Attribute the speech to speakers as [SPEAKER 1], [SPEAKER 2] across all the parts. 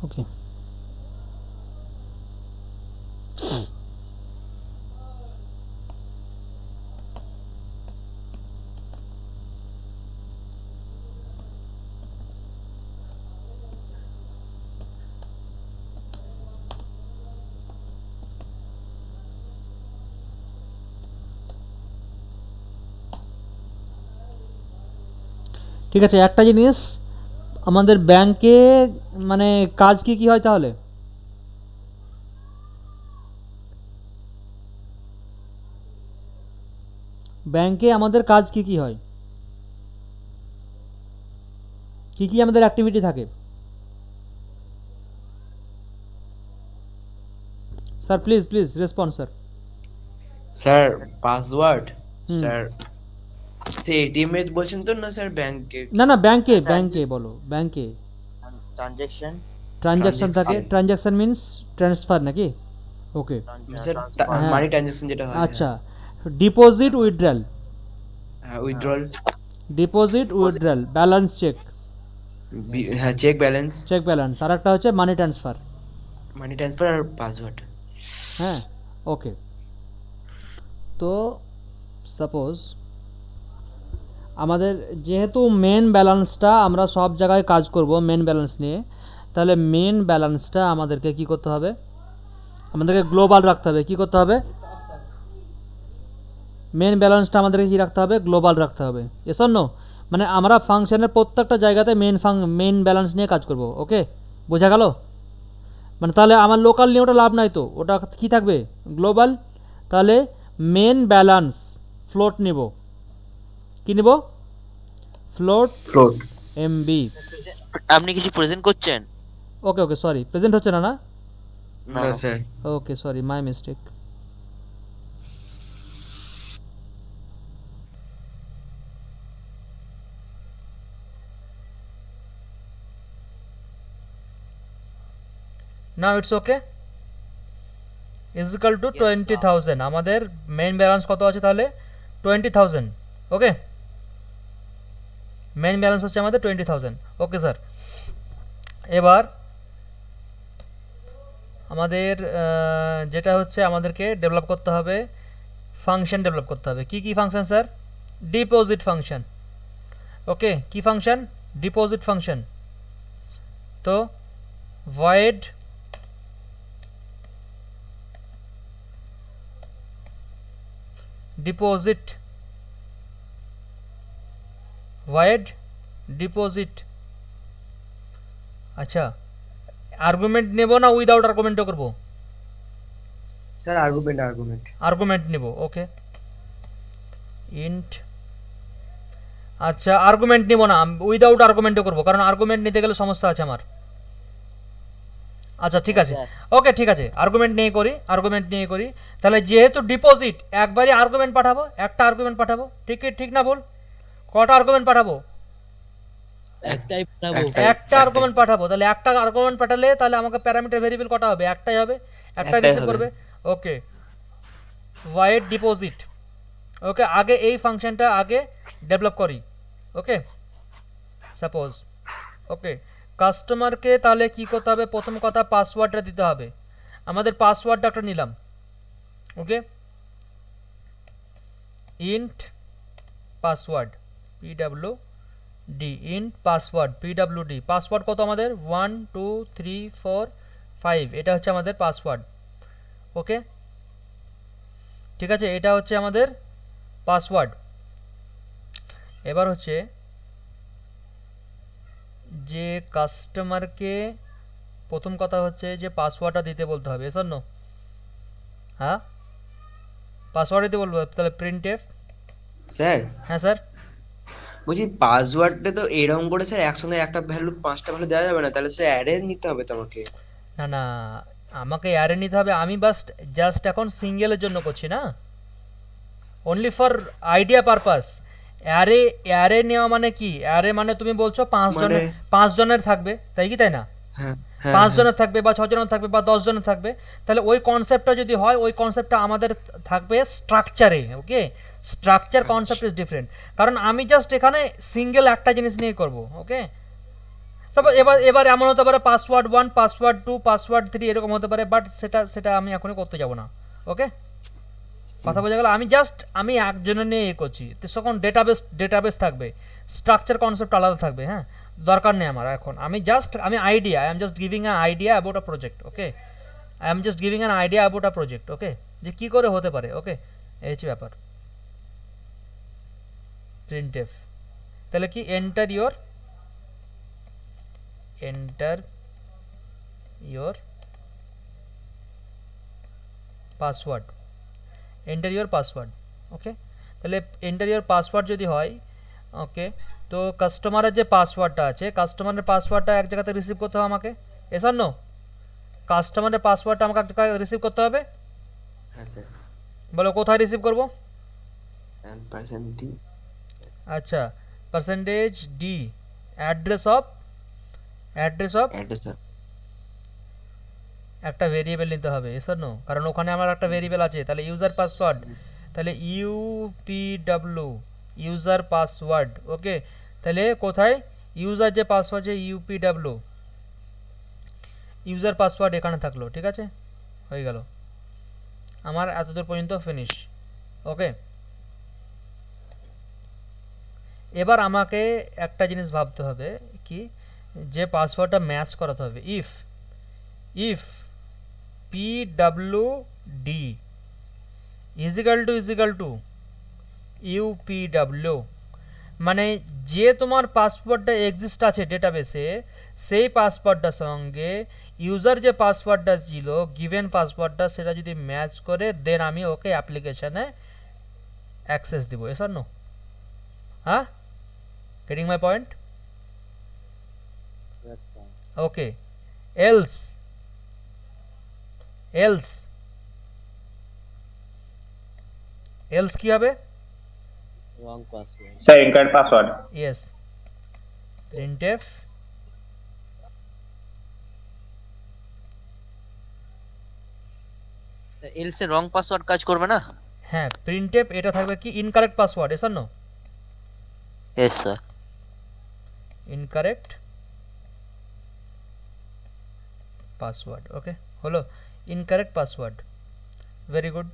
[SPEAKER 1] ওকে, ঠিক আছে। একটা জিনিস, আমাদের ব্যাংকে মানে কাজ কি কি হয় তাহলে? ব্যাংকে আমাদের কাজ কি কি হয়, কি কি আমাদের অ্যাক্টিভিটি থাকে? Sir please please response sir.
[SPEAKER 2] Sir password,
[SPEAKER 1] hmm,
[SPEAKER 2] sir সে এটিএম এ বলছেন তো না স্যার ব্যাংকে
[SPEAKER 1] না না ব্যাংকে,
[SPEAKER 3] ট্রানজ
[SPEAKER 1] ব্যাংকে বলো, ব্যাংকে
[SPEAKER 3] ট্রানজেকশন
[SPEAKER 1] ট্রানজাকশন থাকে।
[SPEAKER 2] ট্রানজেকশন
[SPEAKER 1] ট্রানজাকশন মিন্স ট্রান্সফার নাকি? ওকে,
[SPEAKER 2] স্যার
[SPEAKER 3] ট্রান্সফার
[SPEAKER 1] হ্যাঁ,
[SPEAKER 2] মানি ট্রানজাকশন যেটা হয়,
[SPEAKER 1] আচ্ছা। ডিপোজিট উইথড্রল,
[SPEAKER 2] হ্যাঁ withdrawal,
[SPEAKER 1] deposit withdrawal, balance check,
[SPEAKER 2] হ্যাঁ চেক ব্যালেন্স,
[SPEAKER 1] চেক ব্যালেন্স, আর একটা হচ্ছে মানি ট্রান্সফার।
[SPEAKER 2] মানি ট্রান্সফার আর পাসওয়ার্ড।
[SPEAKER 1] হ্যাঁ, ওকে। তো সাপোজ আমাদের যেহেতু মেন ব্যালেন্সটা আমরা সব জায়গায় কাজ করব মেন ব্যালেন্স নিয়ে, তাহলে মেন ব্যালেন্সটা আমাদেরকে কি করতে হবে? আমাদেরকে গ্লোবাল রাখতে হবে। কি করতে হবে? মেন ব্যালেন্সটা আমাদেরকে কি রাখতে হবে? গ্লোবাল রাখতে হবে। Yes or no? মানে আমরা ফাংশনের প্রত্যেকটা জায়গাতে মেন ব্যালেন্স নিয়ে কাজ করব। ওকে, বোঝা গেল? মানে তাহলে আমার লোকাল নিয়ে ওটা লাভ নাই, তো ওটা কি থাকবে? গ্লোবাল। তাহলে মেন ব্যালেন্স ফ্লোট নিব। কি নিব? Float
[SPEAKER 2] float.
[SPEAKER 1] এমবি।
[SPEAKER 3] আপনি কিছু প্রেজেন্ট করছেন?
[SPEAKER 1] ওকে ওকে, সরি, প্রেজেন্ট হচ্ছে না না?
[SPEAKER 3] না
[SPEAKER 2] না sir.
[SPEAKER 1] Okay, sorry, my mistake. Now it's okay. Is equal two 20,000। আমাদের মেইন ব্যালেন্স কত আছে তাহলে? 20,000। ওকে, মেইন ব্যালেন্স হচ্ছে আমাদের 20,000। ওকে স্যার, এবার আমাদের যেটা হচ্ছে আমাদেরকে ডেভেলপ করতে হবে, ফাংশন ডেভেলপ করতে হবে। কি কি function sir? Deposit function. Okay, কি ফাংশন? Deposit function. তো ভয়েড ডিপোজিট, ভয়েড ডিপোজিট। আচ্ছা, আর্গুমেন্ট নেব না উইদাউট আর্গুমেন্টও করব?
[SPEAKER 2] Sir argument, argument.
[SPEAKER 1] আর্গুমেন্ট নেব। ওকে, ইন্ট। আচ্ছা, আর্গুমেন্ট নেব না, উইদাউট আর্গুমেন্টও করব, কারণ আর্গুমেন্ট নিতে গেলে সমস্যা আছে আমার। আচ্ছা ঠিক আছে, ওকে ঠিক আছে, আর্গুমেন্ট নিয়ে করি, আর্গুমেন্ট নিয়ে করি। তাহলে যেহেতু ডিপোজিট, একবারই আর্গুমেন্ট পাঠাবো, একটা আর্গুমেন্ট পাঠাবো। ঠিক ঠিক না ভুল? কটা আর্গুমেন্ট পাঠাবো?
[SPEAKER 4] একটাই পাঠাবো।
[SPEAKER 1] একটা আর্গুমেন্ট পাঠাবো। তাহলে একটা আর্গুমেন্ট পাঠালে তাহলে আমাকে প্যারামিটার ভেরিয়েবল কটা হবে? একটাই হবে, একটাই রিসিভ করবে। ওকে, ভয়েড ডিপোজিট। ওকে, আগে এই ফাংশনটা আগে ডেভেলপ করি। ওকে, সাপোজ ওকে, কাস্টমারকে তাহলে কি করতে হবে? প্রথম কথা পাসওয়ার্ডটা দিতে হবে। আমাদের পাসওয়ার্ডটা একটা নিলাম। Okay, int password PW D, int password PW D. Password কত আমাদের? 1 2 3 4 5, এটা হচ্ছে আমাদের পাসওয়ার্ড। ওকে, ঠিক আছে, এটা হচ্ছে আমাদের পাসওয়ার্ড। এবার হচ্ছে যে কাস্টমারকে প্রথম কথা হচ্ছে যে পাসওয়ার্ডটা দিতে বলতে হবে। Sir no? হ্যাঁ, পাসওয়ার্ড দিতে বলবো। তাহলে প্রিন্ট এফ।
[SPEAKER 2] স্যার
[SPEAKER 1] হ্যাঁ স্যার।
[SPEAKER 2] বলছি পাসওয়ার্ডটা তো এরকম করে স্যার একসঙ্গে একটা ভ্যালু 5টা ভ্যালু দেওয়া যাবে না, তাহলে স্যার অ্যারে নিতে হবে তো আমাকে।
[SPEAKER 1] না না, আমাকে অ্যারে নিতে হবে। আমি জাস্ট এখন সিঙ্গেলের জন্য করছি না, only for idea purpose. Array array নেওয়া মানে কি? অ্যারে মানে তুমি বলছো 5 জনের
[SPEAKER 2] মানে-
[SPEAKER 1] 5 জনের থাকবে, তাই কি তাই না?
[SPEAKER 2] হ্যাঁ
[SPEAKER 1] 5 জনের থাকবে বা 6 জনের থাকবে বা 10 জনের থাকবে, তাহলে ওই কনসেপ্টটা যদি হয়, ওই কনসেপ্টটা আমাদের থাকবে স্ট্রাকচারে। ওকে, স্ট্রাকচার কনসেপ্ট ইজ ডিফারেন্ট, কারণ আমি জাস্ট এখানে সিঙ্গেল একটা জিনিস নিয়ে করব। ওকে, তারপর এবার এবার এমন হতে পারে পাসওয়ার্ড 1, পাসওয়ার্ড 2, পাসওয়ার্ড 3 এরকম হতে পারে, বাট সেটা সেটা আমি এখনই করতে যাব না। ওকে, কথা বোঝা গেল? আমি একজনের নিয়ে করছি, তো তখন ডেটাবেস থাকবে, স্ট্রাকচার কনসেপ্ট আলাদা থাকবে। হ্যাঁ, দরকার নেই আমার এখন। আমি idea, I am just giving a idea about a project. Okay, I am just giving an idea about a project. Okay, যে কি করে হতে পারে। ওকে, এই হচ্ছে ব্যাপার। প্রিন্টএফ, তাহলে কি enter your password, enter your password. Okay, তাহলে এন্টার ইয়োর পাসওয়ার্ড যদি হয়, ওকে, তো কাস্টমারের যে পাসওয়ার্ডটা আছে, কাস্টমারের পাসওয়ার্ডটা এক জায়গাতে রিসিভ করতে হবে আমাকে। এসার নো, কাস্টমারের পাসওয়ার্ডটা আমাকে এক জায়গায় রিসিভ করতে হবে।
[SPEAKER 2] হ্যাঁ স্যার।
[SPEAKER 1] বলো কোথায় রিসিভ করব?
[SPEAKER 2] %d
[SPEAKER 1] আচ্ছা, percentage D, address of
[SPEAKER 2] address
[SPEAKER 1] একটা ভেরিয়েবল নিতে হবে। এসার নো, কারণ ওখানে আমার একটা ভেরিয়েবল আছে। তাহলে ইউজার পাসওয়ার্ড, তাহলে ইউপিডব্লিউ ইউজার পাসওয়ার্ড। ওকে, তাহলে কোথায় ইউজার যে পাসওয়ার্ড যে ইউপিডব্লিউ ইউজার পাসওয়ার্ড এখানে থাকলো। ঠিক আছে, হয়ে গেল আমার এতদূর পর্যন্ত ফিনিশ। ওকে, এবার আমাকে একটা জিনিস ভাবতে হবে কি, যে পাসওয়ার্ডটা ম্যাচ করাতে হবে। If pwd is equal to upw, মানে যে তোমার পাসওয়ার্ডটা এক্সিস্ট আছে ডেটাবেসে, সেই পাসওয়ার্ডটার সঙ্গে ইউজার যে পাসওয়ার্ডটা ছিল, গিভেন পাসওয়ার্ডটা, সেটা যদি ম্যাচ করে, দেন আমি ওকে অ্যাপ্লিকেশনে অ্যাক্সেস দিব। Yes or no? হ্যাঁ, getting my point? Okay, else কি হবে?
[SPEAKER 4] Wrong password.
[SPEAKER 5] Sir incorrect password.
[SPEAKER 1] Yes, printf
[SPEAKER 3] else এর রং পাসওয়ার্ড কাজ করবে না?
[SPEAKER 1] হ্যাঁ, প্রিন্টএফ এটা থাকবে কি incorrect password. Yes or no?
[SPEAKER 3] Yes sir.
[SPEAKER 1] Incorrect password. Okay, হলো ইনকারেক্ট পাসওয়ার্ড। Very good.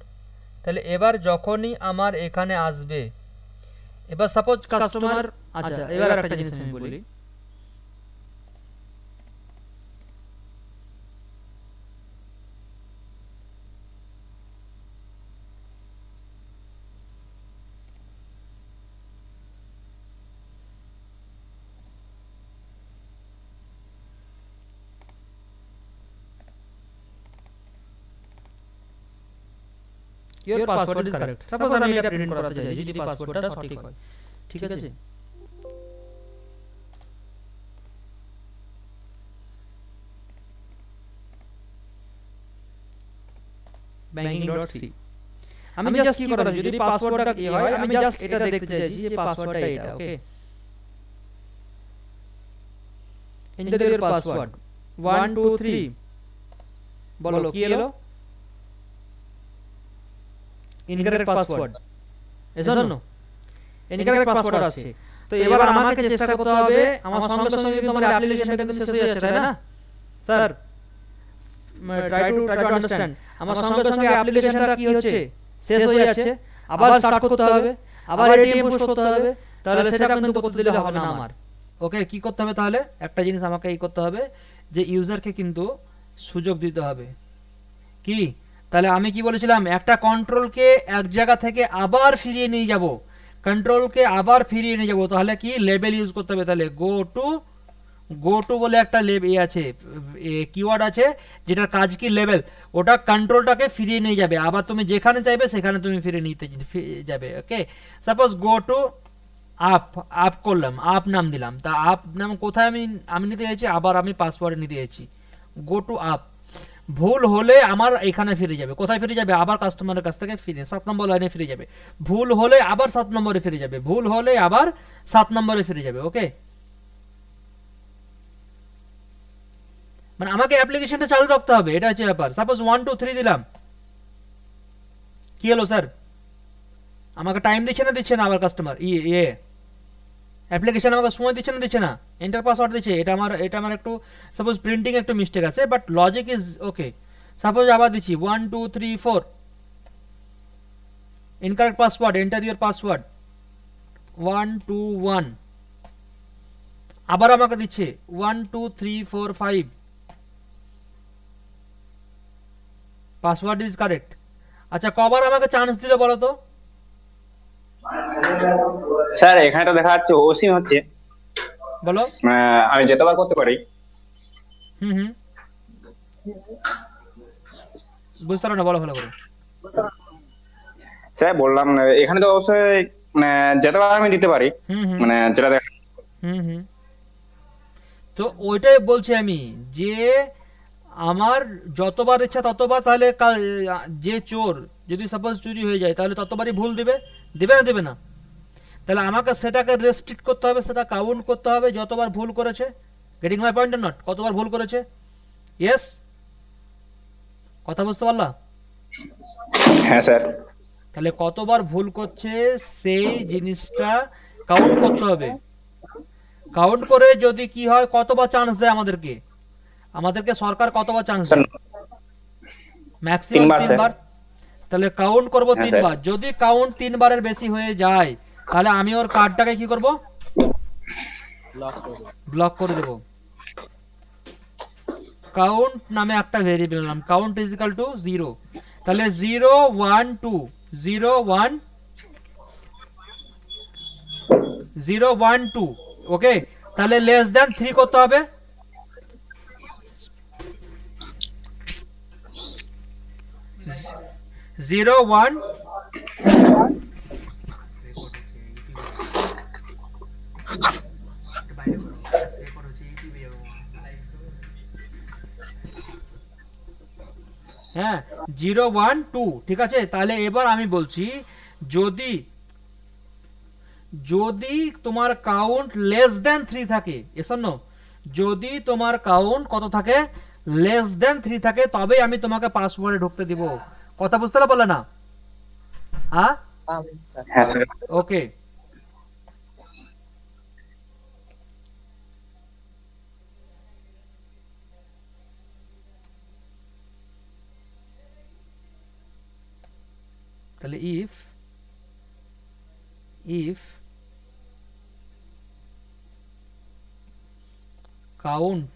[SPEAKER 1] তাহলে এবার যখনই আমার এখানে আসবে, এবার সাপোজ কাস্টমার, আচ্ছা এবার একটা জিনিস আমি বলি, your password is correct. Suppose আমি এটা প্রিন্ট করাতে চাই যদি পাসওয়ার্ডটা সঠিক হয়। ঠিক আছে, banking.c, আমি জাস্ট কি করব, যদি পাসওয়ার্ডটা কি হয়, আমি জাস্ট এটা দেখতে চাইছি যে পাসওয়ার্ডটা এটা। ওকে, এন্টার ইওর পাসওয়ার্ড 1 2 3, বলো কি এলো? Incorrect password. এজন্য ইনকারেক্ট পাসওয়ার্ড আছে। তো এবার আমাকে চেষ্টা করতে হবে, আমার সঙ্গে সঙ্গে কিন্তু আমার অ্যাপ্লিকেশনটা কিন্তু শেষ হয়ে যাচ্ছে, তাই না স্যার? ট্রাই টু আন্ডারস্ট্যান্ড, আমার সঙ্গে সঙ্গে অ্যাপ্লিকেশনটা কি হচ্ছে, শেষ হয়ে যাচ্ছে। আবার স্টার্ট করতে হবে, আবার এটিএম পুশ করতে হবে, তাহলে সেটা কিন্তু করতে দিলে হবে না আমার। ওকে, কি করতে হবে তাহলে? একটা জিনিস আমাকে এই করতে হবে, যে ইউজারকে কিন্তু সুযোগ দিতে হবে। কি, তাহলে আমি কি বলেছিলাম, একটা কন্ট্রোলকে এক জায়গা থেকে আবার ফিরিয়ে নিয়ে যাব, তাহলে কি লেবেল ইউজ করতে হবে। তাহলে গো টু বলে একটা আছে, কিওয়ার্ড আছে, যেটার কাজ কি লেবেল, ওটা কন্ট্রোলটাকে ফিরিয়ে নিয়ে যাবে, আবার তুমি যেখানে চাইবে সেখানে তুমি ফিরিয়ে নিতে যাবে। ওকে, সাপোজ গো টু আপ করলাম, আপ নাম দিলাম, তা আপ নাম কোথায় আমি নিতে চাইছি, আবার আমি পাসওয়ার্ড নিতে চাইছি, গো টু আপ। ভুল হলে আমার এখানে ফিরে যাবে, কোথায় ফিরে যাবে, আবার কাস্টমারের কাছ থেকে ফিরে 7 নম্বর লাইনে ফিরে যাবে। ভুল হলে আবার 7 নম্বরে ফিরে যাবে, ভুল হলে আবার 7 নম্বরে ফিরে যাবে। ওকে, মানে আমাকে অ্যাপ্লিকেশনটা চালু রাখতে হবে, এটা হচ্ছে ব্যাপার। সাপোজ 1 2 3 দিলাম, কি হলো স্যার, আমাকে টাইম দিচ্ছে না আবার কাস্টমার ইয়ে অ্যাপ্লিকেশন আমাকে সময় দিচ্ছে না, এন্টার পাসওয়ার্ড দিচ্ছে। এটা আমার একটু সাপোজ প্রিন্টিং একটু মিস্টেক আছে, but logic is okay. Suppose আবার দিচ্ছি 1 2 3 4, incorrect password, enter your password 1 2 1, আবার আমাকে দিচ্ছে 1 2 3 4 5, পাসওয়ার্ড ইজ কারেক্ট। আচ্ছা, কবার আমাকে চান্স দিলে বলো তো?
[SPEAKER 5] স্যার এখানে তো দেখা যাচ্ছে ওসিম হচ্ছে,
[SPEAKER 1] বলো।
[SPEAKER 5] আমি যতবার করতে পারি।
[SPEAKER 1] হুম হুম, বুঝতে পারো না, বলো ভালো করে।
[SPEAKER 5] স্যার বললাম এখানে তো অবশ্যই যতবার আমি দিতে পারি,
[SPEAKER 1] হুম হুম
[SPEAKER 5] যেটা
[SPEAKER 1] হুম হুম, তো ওইটাই বলছি আমি, যে আমার যতবার ইচ্ছা ততবার, তাহলে যে চোর যদি সাপোজ চুরি হয়ে যায় তাহলে ততবারই ভুল দিবে, দেবে না দেবে না? তাহলে আমাকে সেটাকে রেস্ট্রিক্ট করতে হবে, সেটা কাউন্ট করতে হবে যতবার ভুল করেছে। Getting my point not? কতবার ভুল করেছে? ইয়েস, কথা বুঝতে পারলা?
[SPEAKER 5] হ্যাঁ স্যার।
[SPEAKER 1] তাহলে কতবার ভুল করছে সেই জিনিসটা কাউন্ট করতে হবে। কাউন্ট করে যদি কি হয়, কতবার চান্স দেয় আমাদেরকে সরকার কতবার চান্স
[SPEAKER 5] স্যার
[SPEAKER 1] দেয়? ম্যাক্সিমাম
[SPEAKER 5] 3 বার স্যার।
[SPEAKER 1] 3 বার। তাহলে কাউন্ট করব
[SPEAKER 5] হ্যাঁ
[SPEAKER 1] 3
[SPEAKER 5] স্যার।
[SPEAKER 1] বার। যদি কাউন্ট 3 বারের বেশি হয়ে যায় তাহলে আমি ওর কার্ডটাকে কি করব?
[SPEAKER 4] ব্লক করে দেবো।
[SPEAKER 1] ব্লক করে দেব। কাউন্ট নামে একটা ভেরিয়েবল নাম, কাউন্ট ইজ ইকুয়াল টু 0। তাহলে 0 1 2 0 1 0 1 2, ওকে। তাহলে লেস দ্যান 3 করতে হবে। 0 1, হ্যাঁ 0 1 2, ঠিক আছে। তাহলে এবার আমি বলছি, যদি যদি তোমার কাউন্ট লেস দেন 3 থাকে, এসব নো, যদি তোমার কাউন্ট কত থাকে, লেস দেন 3 থাকে, তবেই আমি তোমাকে পাসওয়ার্ডে ঢুকতে দিব। কথা বুঝতে বলে না? হ্যাঁ,
[SPEAKER 4] স্যার
[SPEAKER 5] হ্যাঁ স্যার।
[SPEAKER 1] ওকে। তাহলে if কাউন্ট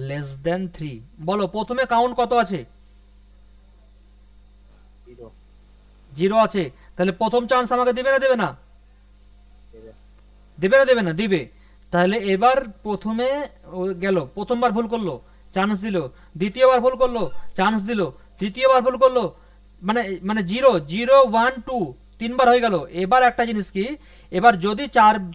[SPEAKER 1] লেস দেন 3, বলো প্রথমে কাউন্ট কত আছে?
[SPEAKER 4] 0
[SPEAKER 1] 0 আছে। তাহলে প্রথম চান্স আমাকে দিবে না দেবে না?
[SPEAKER 4] দেবে।
[SPEAKER 1] দেবে না? দিবে। তাহলে এবার প্রথমে ও গেল, প্রথমবার ভুল করলো, চান্স দিল। দ্বিতীয়বার ভুল করলো, চান্স দিল। তৃতীয়বার ভুল করলো, মানে মানে 0 0 1 2, 3 বার হয়ে গেল। এবার একটা জিনিস কি, এবার যদি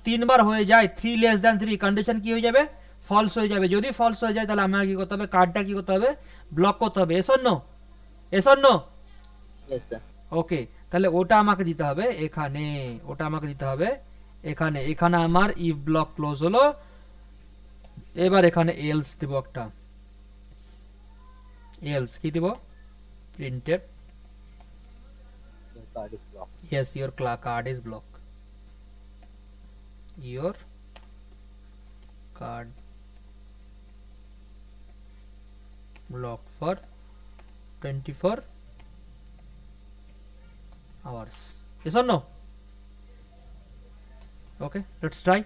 [SPEAKER 1] 3 বার হয়ে যায়, 3 লেস দ্যান 3, কন্ডিশন কি হয়ে যাবে? ফলস হয়ে যাবে। যদি ফলস হয়ে যায় তাহলে আমাকে কি করতে হবে? কার্ডটা কি করতে হবে? ব্লক করতে হবে। এসন্ন।
[SPEAKER 4] Yes, sir.
[SPEAKER 1] ওকে, তাহলে ওটা আমাকে দিতে হবে এখানে, ওটা আমাকে দিতে হবে এখানে। এখানে আমার ইফ ব্লক ক্লোজ হলো। এবার এখানে এলস দেব একটা। এলস কি দেব? Printed
[SPEAKER 4] Your card is blocked.
[SPEAKER 1] yes your card is blocked, your card blocked for 24 hours. Yes or no? Okay, let's try.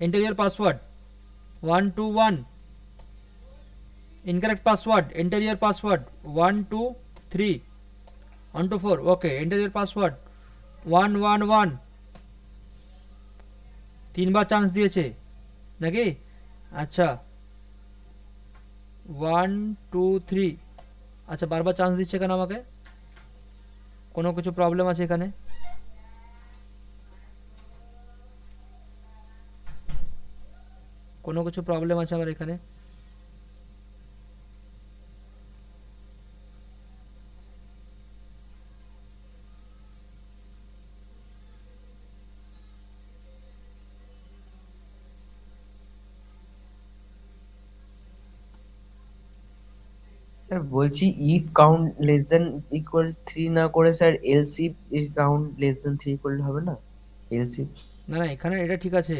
[SPEAKER 1] Enter your password 121. Incorrect password. Enter your password 123 124. Okay, enter your password 111. 3 bar chance দিয়েছে নাকি? আচ্ছা 1 2 3। আচ্ছা বারবার chance দিচ্ছে কেন আমাকে? কোনো কিছু প্রবলেম আছে এখানে? কোনো কিছু প্রবলেম আছে আমার এখানে?
[SPEAKER 2] স্যার বলছি if count less than equal 3 না করে sir LC count less than 3 করলে হবে না? এলসি
[SPEAKER 1] না না, এখানে এটা ঠিক আছে।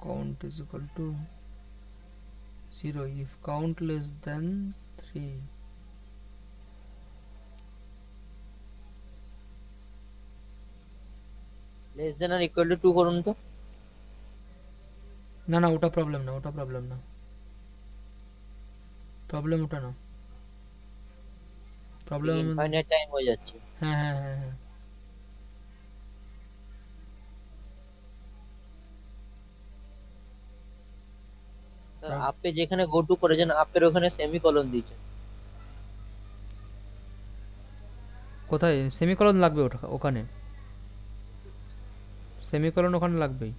[SPEAKER 1] Count is equal to 0 if count less than 3.
[SPEAKER 3] Less than or equal to 2 করুন তো।
[SPEAKER 1] না না, ওটা প্রবলেম না, ওটা প্রবলেম না, প্রবলেম ওটা না, প্রবলেম
[SPEAKER 3] ইনফাইনাইট টাইম হয়ে যাচ্ছে।
[SPEAKER 1] হ্যাঁ হ্যাঁ হ্যাঁ হ্যাঁ।
[SPEAKER 3] স্যার আপনি যেখানে গো টু করেছেন আপের ওখানে সেমিকোলন দিয়েছেন।
[SPEAKER 1] কোথায় সেমিকোলন লাগবে? ওটা ওখানে সেমিকোলন ওখানে লাগবেই।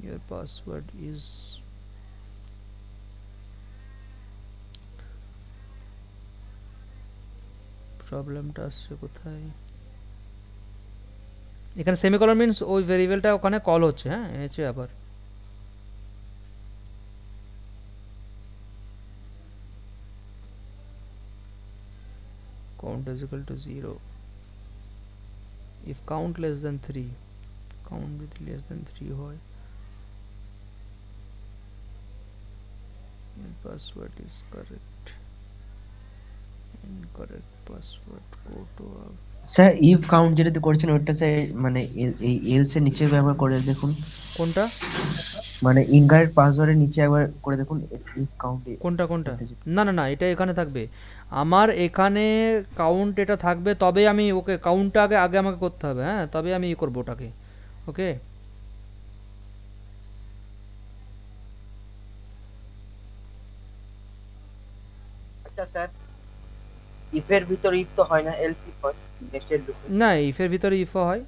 [SPEAKER 1] your password is প্রবলেমটা আসছে কোথায়? এখানে সেমিকোলন মিন্স ওই ভেরিয়েবলটা ওখানে কল হচ্ছে। হ্যাঁ, এনেছে আবার। count is equal to 0 if count less than 3, count যদি less than 3 হয়, your password is correct, incorrect password, go to
[SPEAKER 2] sir if count যেটা করছেন ওটা স্যার মানে এই এলস এর নিচে ব্যবহার করে দেখুন,
[SPEAKER 1] কোনটা
[SPEAKER 2] মানে ইনকারেক্ট পাসওয়ার্ডের নিচে একবার করে দেখুন ইফ কাউন্ট।
[SPEAKER 1] কোনটা কোনটা? না না না, এটা এখানে থাকবে। আমার এখানে কাউন্ট এটা থাকবে, তবে আমি ওকে কাউন্টটা আগে আগে আমাকে করতে হবে। হ্যাঁ, তবে আমি ই করবো ওটাকে। ওকে,
[SPEAKER 3] আচ্ছা স্যার, ইফ এর ভিতর ইফ তো হয় না, এলস ইফ হয় নেক্সটের লুপে।
[SPEAKER 1] না ইফের ভিতরে ইফও হয়।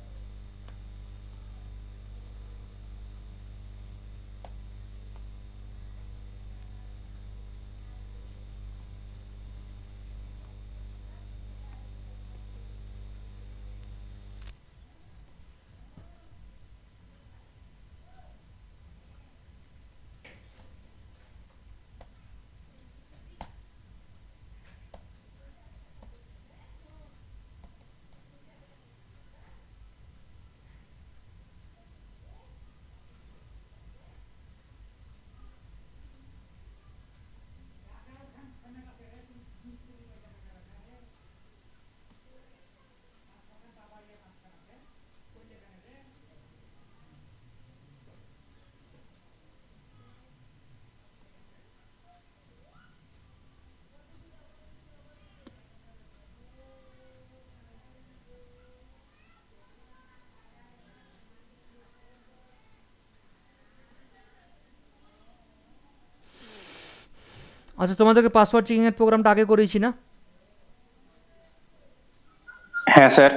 [SPEAKER 1] আচ্ছা, তোমাদেরকে পাসওয়ার্ড চেকিং এর প্রোগ্রামটা আগে করেছি না?
[SPEAKER 5] হ্যাঁ স্যার।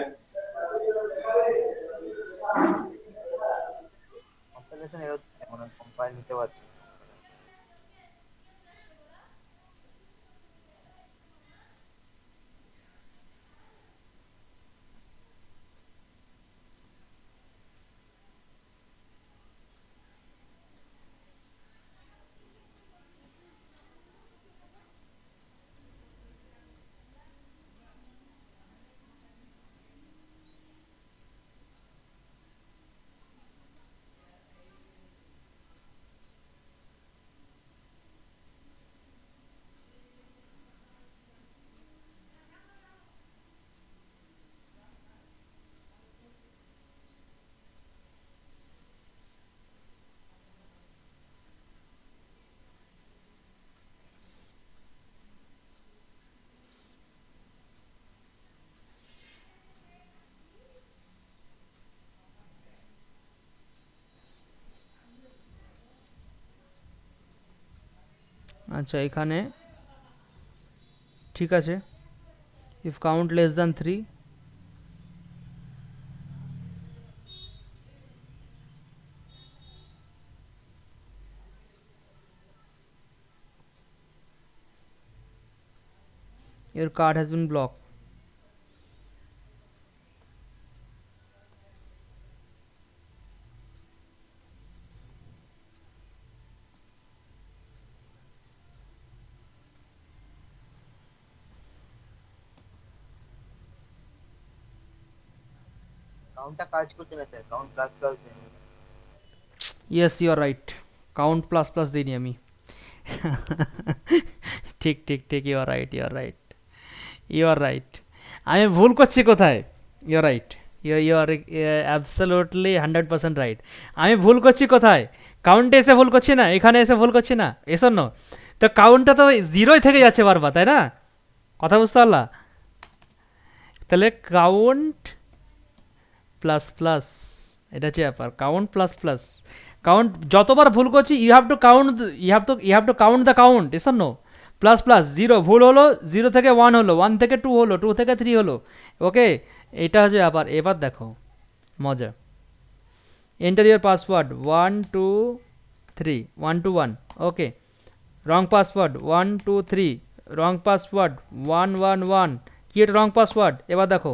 [SPEAKER 3] কম্পাইলেশন এরর মানে কম্পাইল নিতে পারছি না।
[SPEAKER 1] আচ্ছা এখানে ঠিক আছে, if count less than 3, your card has been blocked.
[SPEAKER 3] কাউন্টটা কাজ করছে না sir, count plus plus
[SPEAKER 1] Yes, you are right. Count plus plus দিইনি আমি। ঠিক ঠিক ঠিক, you are right, you are right, you are right. আমি ভুল করছি কোথায়? You are right, you are absolutely 100% right. আমি ভুল করছি কোথায়? কাউন্টে এসে ভুল করছি না, এখানে এসে ভুল করছি না, এসো না। তো কাউন্টটা তো জিরোই থেকে যাচ্ছে বারবার, তাই না? কথা বুঝতে পারলা? তাহলে কাউন্ট প্লাস প্লাস, এটা হচ্ছে ব্যাপার। কাউন্ট প্লাস প্লাস, কাউন্ট যতবার ভুল করছি you have to count, you have to count the count, yes or no. Plus plus zero, ভুল হলো, 0 থেকে 1 হলো, 1 থেকে 2 হলো, 2 থেকে 3 হলো, ওকে, এটা হচ্ছে ব্যাপার। এবার দেখো মজা, enter your password 1 2 3, 1 2 1, okay, wrong password 1 2 3, wrong password 1 1 1, কি এটা রং পাসওয়ার্ড? এবার দেখো,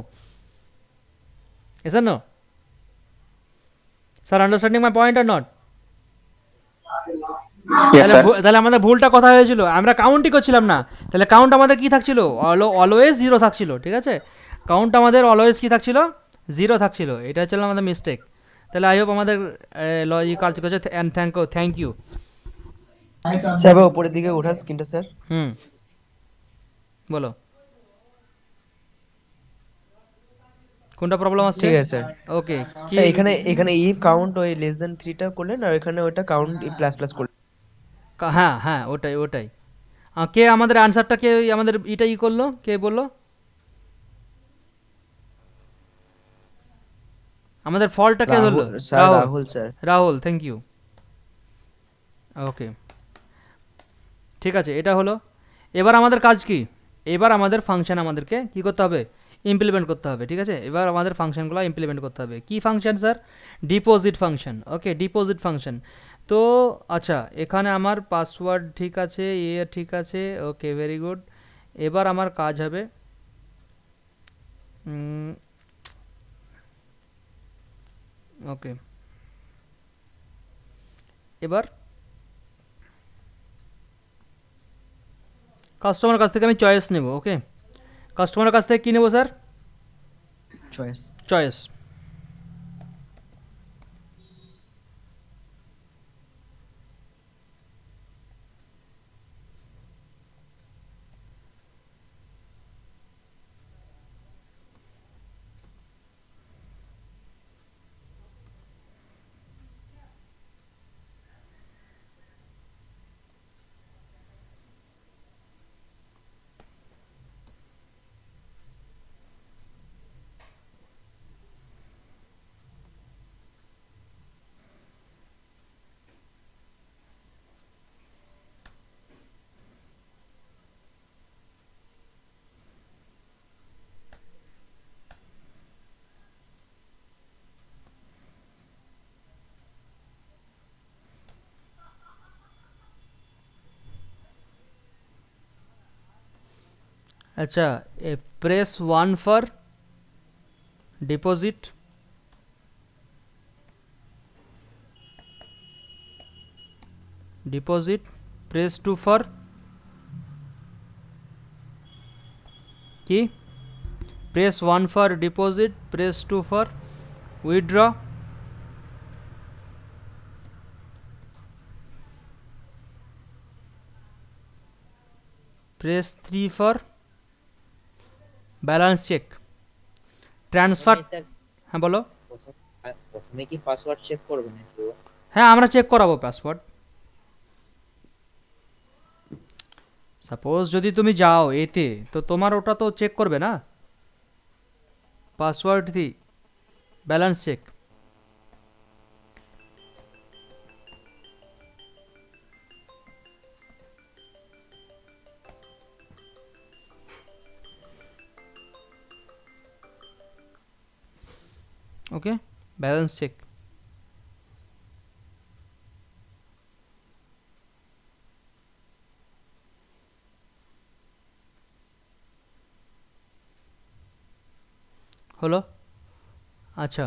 [SPEAKER 1] yes or no sir, understanding my point or not?
[SPEAKER 5] Yes, sir.
[SPEAKER 1] তাহলে আমাদের ভুলটা কথা হয়েছিল, আমরা কাউন্টই করছিলাম না। তাহলে কাউন্ট আমাদের কি থাকছিল? অলওয়েজ 0 থাকছিল, ঠিক আছে? কাউন্ট আমাদের অলওয়েজ কি থাকছিল? 0 থাকছিল, এটা হচ্ছিল আমাদের মিস্টেক। তাহলে আই হোপ আমাদের লজিক কাজ করছে, অ্যান্ড থ্যাংক ইউ।
[SPEAKER 2] স্যার এবার উপরের দিকে ওঠান স্ক্রিনটা স্যার।
[SPEAKER 1] বলো কোনটা প্রবলেম আসছে?
[SPEAKER 2] ঠিক আছে স্যার।
[SPEAKER 1] ওকে,
[SPEAKER 2] স্যার এখানে এখানে ইফ কাউন্ট ওই লেস দ্যান 3 টা করলেন, আর এখানে ওটা কাউন্ট প্লাস প্লাস করলেন।
[SPEAKER 1] হ্যাঁ হ্যাঁ, ওটাই ওটাই। কে আমাদের আনসারটা, কে আমাদের এটা করলো, কে বললো আমাদের ফলটা, কে ধরলো?
[SPEAKER 2] Sir Rahul sir.
[SPEAKER 1] Rahul, thank you. Okay ঠিক আছে, এটা হলো। এবার আমাদের কাজ কি? এবার আমাদের ফাংশন আমাদেরকে কি করতে হবে? ইমপ্লিমেন্ট করতে হবে, ঠিক আছে? এবার আমাদের ফাংশনগুলো ইমপ্লিমেন্ট করতে হবে। কি function sir? Deposit function. Okay, deposit function. তো আচ্ছা, এখানে আমার পাসওয়ার্ড ঠিক আছে, ঠিক আছে, ওকে, ভেরি গুড। এবার আমার কাজ হবে, ওকে, এবার কাস্টমারের কাছ থেকে আমি চয়েস নেব। ওকে, কাস্টমারের কাছ থেকে কী নেব স্যার?
[SPEAKER 2] চয়েস।
[SPEAKER 1] চয়েস। আচ্ছা, press 1 for deposit, deposit, press 2 for কি? Press 1 for deposit, press 2 for withdraw, press 3 for balance check, transfer.
[SPEAKER 4] Sir
[SPEAKER 1] হ্যাঁ বলো।
[SPEAKER 4] প্রথমে কি পাসওয়ার্ড চেক করবেন একটু?
[SPEAKER 1] হ্যাঁ, আমরা চেক করাবো পাসওয়ার্ড। সাপোজ যদি তুমি যাও এতে, তো তোমার ওটা তো চেক করবে না, পাসওয়ার্ড দি ব্যালেন্স চেক। ওকে, ব্যালেন্স চেক। হলো? আচ্ছা,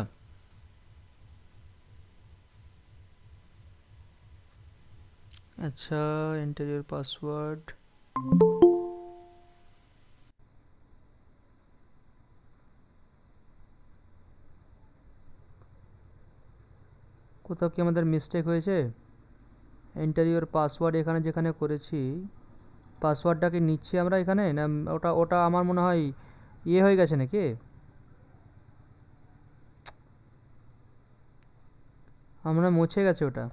[SPEAKER 1] আচ্ছা, এন্টার ইউর পাসওয়ার্ড। কোথাও কি আমাদের মিস্টেক হয়েছে? এন্টার ইউর পাসওয়ার্ড এখানে যেখানে করেছি, পাসওয়ার্ডটাকে নিচ্ছি আমরা এখানে, না ওটা ওটা আমার মনে হয় ইয়ে হয়ে গেছে নাকি? আমরা মুছে গেছে ওটা।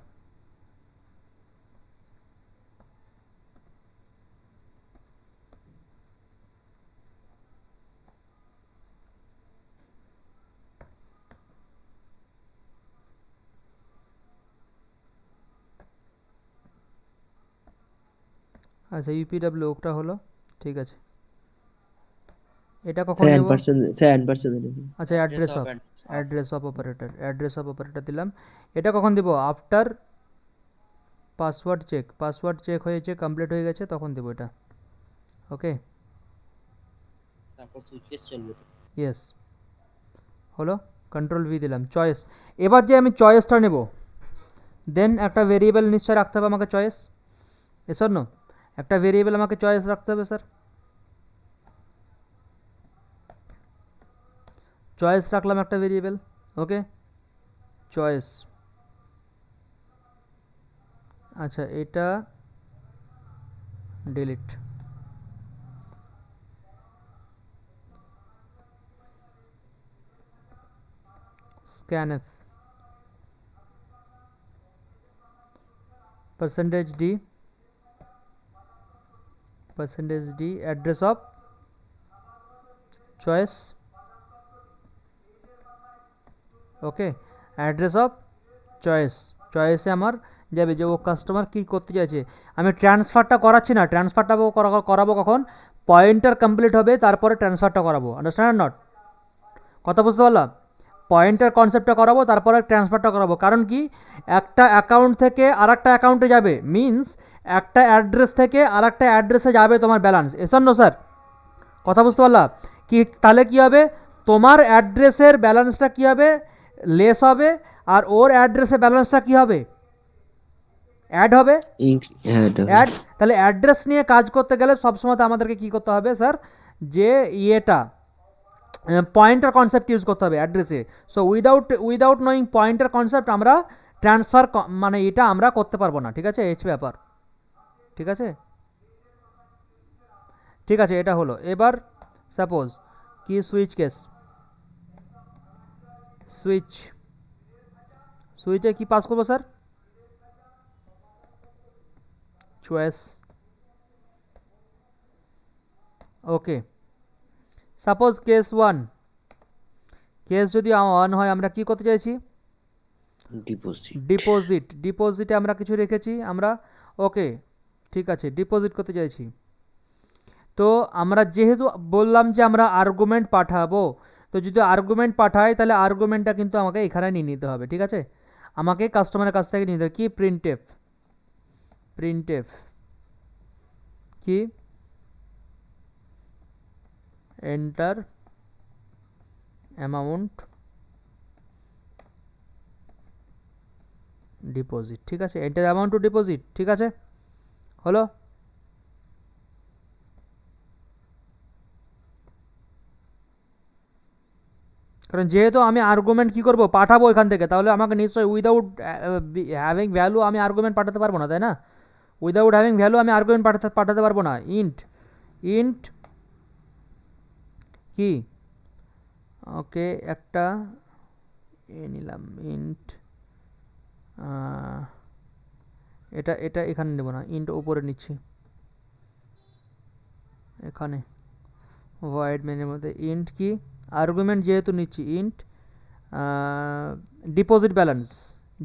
[SPEAKER 1] আচ্ছা, ইউপিডব্লিউ ওটা হলো, ঠিক আছে। এটা কখন
[SPEAKER 2] স্যার
[SPEAKER 1] দেব?
[SPEAKER 2] অ্যাম্পারস্যান্ড দেবেন।
[SPEAKER 1] আচ্ছা, address of operator, address of operator দিলাম। এটা কখন দিব? After password check, password check হয়েছে, কমপ্লিট হয়ে গেছে, তখন দেবো এটা। ওকে,
[SPEAKER 4] তারপর সুইচ কেস চলবে তো।
[SPEAKER 1] ইয়েস, হলো। কন্ট্রোল ভি দিলাম, চয়েস। এবার যে আমি চয়েসটা নেব, দেন একটা ভেরিয়েবল নিশ্চয় রাখতে হবে আমাকে, চয়েস। এসর নো, একটা ভেরিয়েবল আমাকে চয়েস রাখতে হবে স্যার। চয়েস রাখলাম একটা ভেরিয়েবল, ওকে, চয়েস। আচ্ছা, এটা delete. scanf %d address of choice, okay, address of choice. চয়েসে আমার যাবে যে ও কাস্টমার কী করতে চাইছে। আমি ট্রান্সফারটা করাচ্ছি না, ট্রান্সফারটা করাবো কখন? পয়েন্টার কমপ্লিট হবে তারপরে ট্রান্সফারটা করাবো, আন্ডারস্ট্যান্ড নট? কথা বুঝতে পারলাম? পয়েন্টার কনসেপ্টটা করাবো তারপরে ট্রান্সফারটা করাবো। কারণ কি, একটা অ্যাকাউন্ট থেকে আর একটা অ্যাকাউন্টে যাবে, মিন্স একটা অ্যাড্রেস থেকে আর একটা অ্যাড্রেসে যাবে তোমার ব্যালেন্স। এসব নো স্যার, কথা বুঝতে পারলাম? কি তাহলে কি হবে, তোমার অ্যাড্রেসের ব্যালেন্সটা কি হবে? লেস হবে। আর ওর অ্যাড্রেসের ব্যালেন্সটা কি হবে? অ্যাড হবে। অ্যাড, তাহলে অ্যাড্রেস নিয়ে কাজ করতে গেলে সবসময় আমাদেরকে কি করতে হবে স্যার, যে ইয়েটা পয়েন্টার কনসেপ্ট ইউজ করতে হবে অ্যাড্রেসে। So without knowing pointer concept আমরা ট্রান্সফার মানে এটা আমরা করতে পারবো না, ঠিক আছে? ব্যাপার, ঠিক আছে, ঠিক আছে, এটা হলো। এবার সাপোজ কি সুইচ কেস, সুইচে কি পাস করবো স্যার? চয়েস, ওকে। সাপোজ কেস 1, কেস যদি 1 হয়, আমরা কি করতে চাইছি? ডিপোজিটে আমরা কিছু রেখেছি আমরা, ওকে, ঠিক আছে, ডিপোজিট করতে চাইছি। তো আমরা যেহেতু বললাম যে আমরা আর্গুমেন্ট পাঠাবো, তো যদি আর্গুমেন্ট পাঠাই তাহলে আর্গুমেন্টটা কিন্তু আমাকে এখানে নিয়ে নিতে হবে, ঠিক আছে? আমাকে কাস্টমারের কাছ থেকে নিতে হবে কি, প্রিন্টএফ কি, এন্টার অ্যামাউন্ট ডিপোজিট, ঠিক আছে, এন্টার অ্যামাউন্ট টু ডিপোজিট, ঠিক আছে, হলো। কারণ যেহেতু আমি আর্গুমেন্ট কি করব, পাঠাবো এখান থেকে, তাহলে আমাকে নিশ্চয়ই উইদাউট হ্যাভিং ভ্যালু আমি আর্গুমেন্ট পাঠাতে পারবো না, তাই না? উইদাউট হ্যাভিং ভ্যালু আমি আর্গুমেন্ট পাঠাতে পারবো না। ইন্ট কি, ওকে, একটা নিলাম ইন্ট, এটা এখানে নেব না, ইন্ট উপরে নিচ্ছি, এখানে ভয়েড মেনের মধ্যে ইন্ট কি, আর্গুমেন্ট যেহেতু নিচ্ছি, ইন্ট ডিপোজিট ব্যালেন্স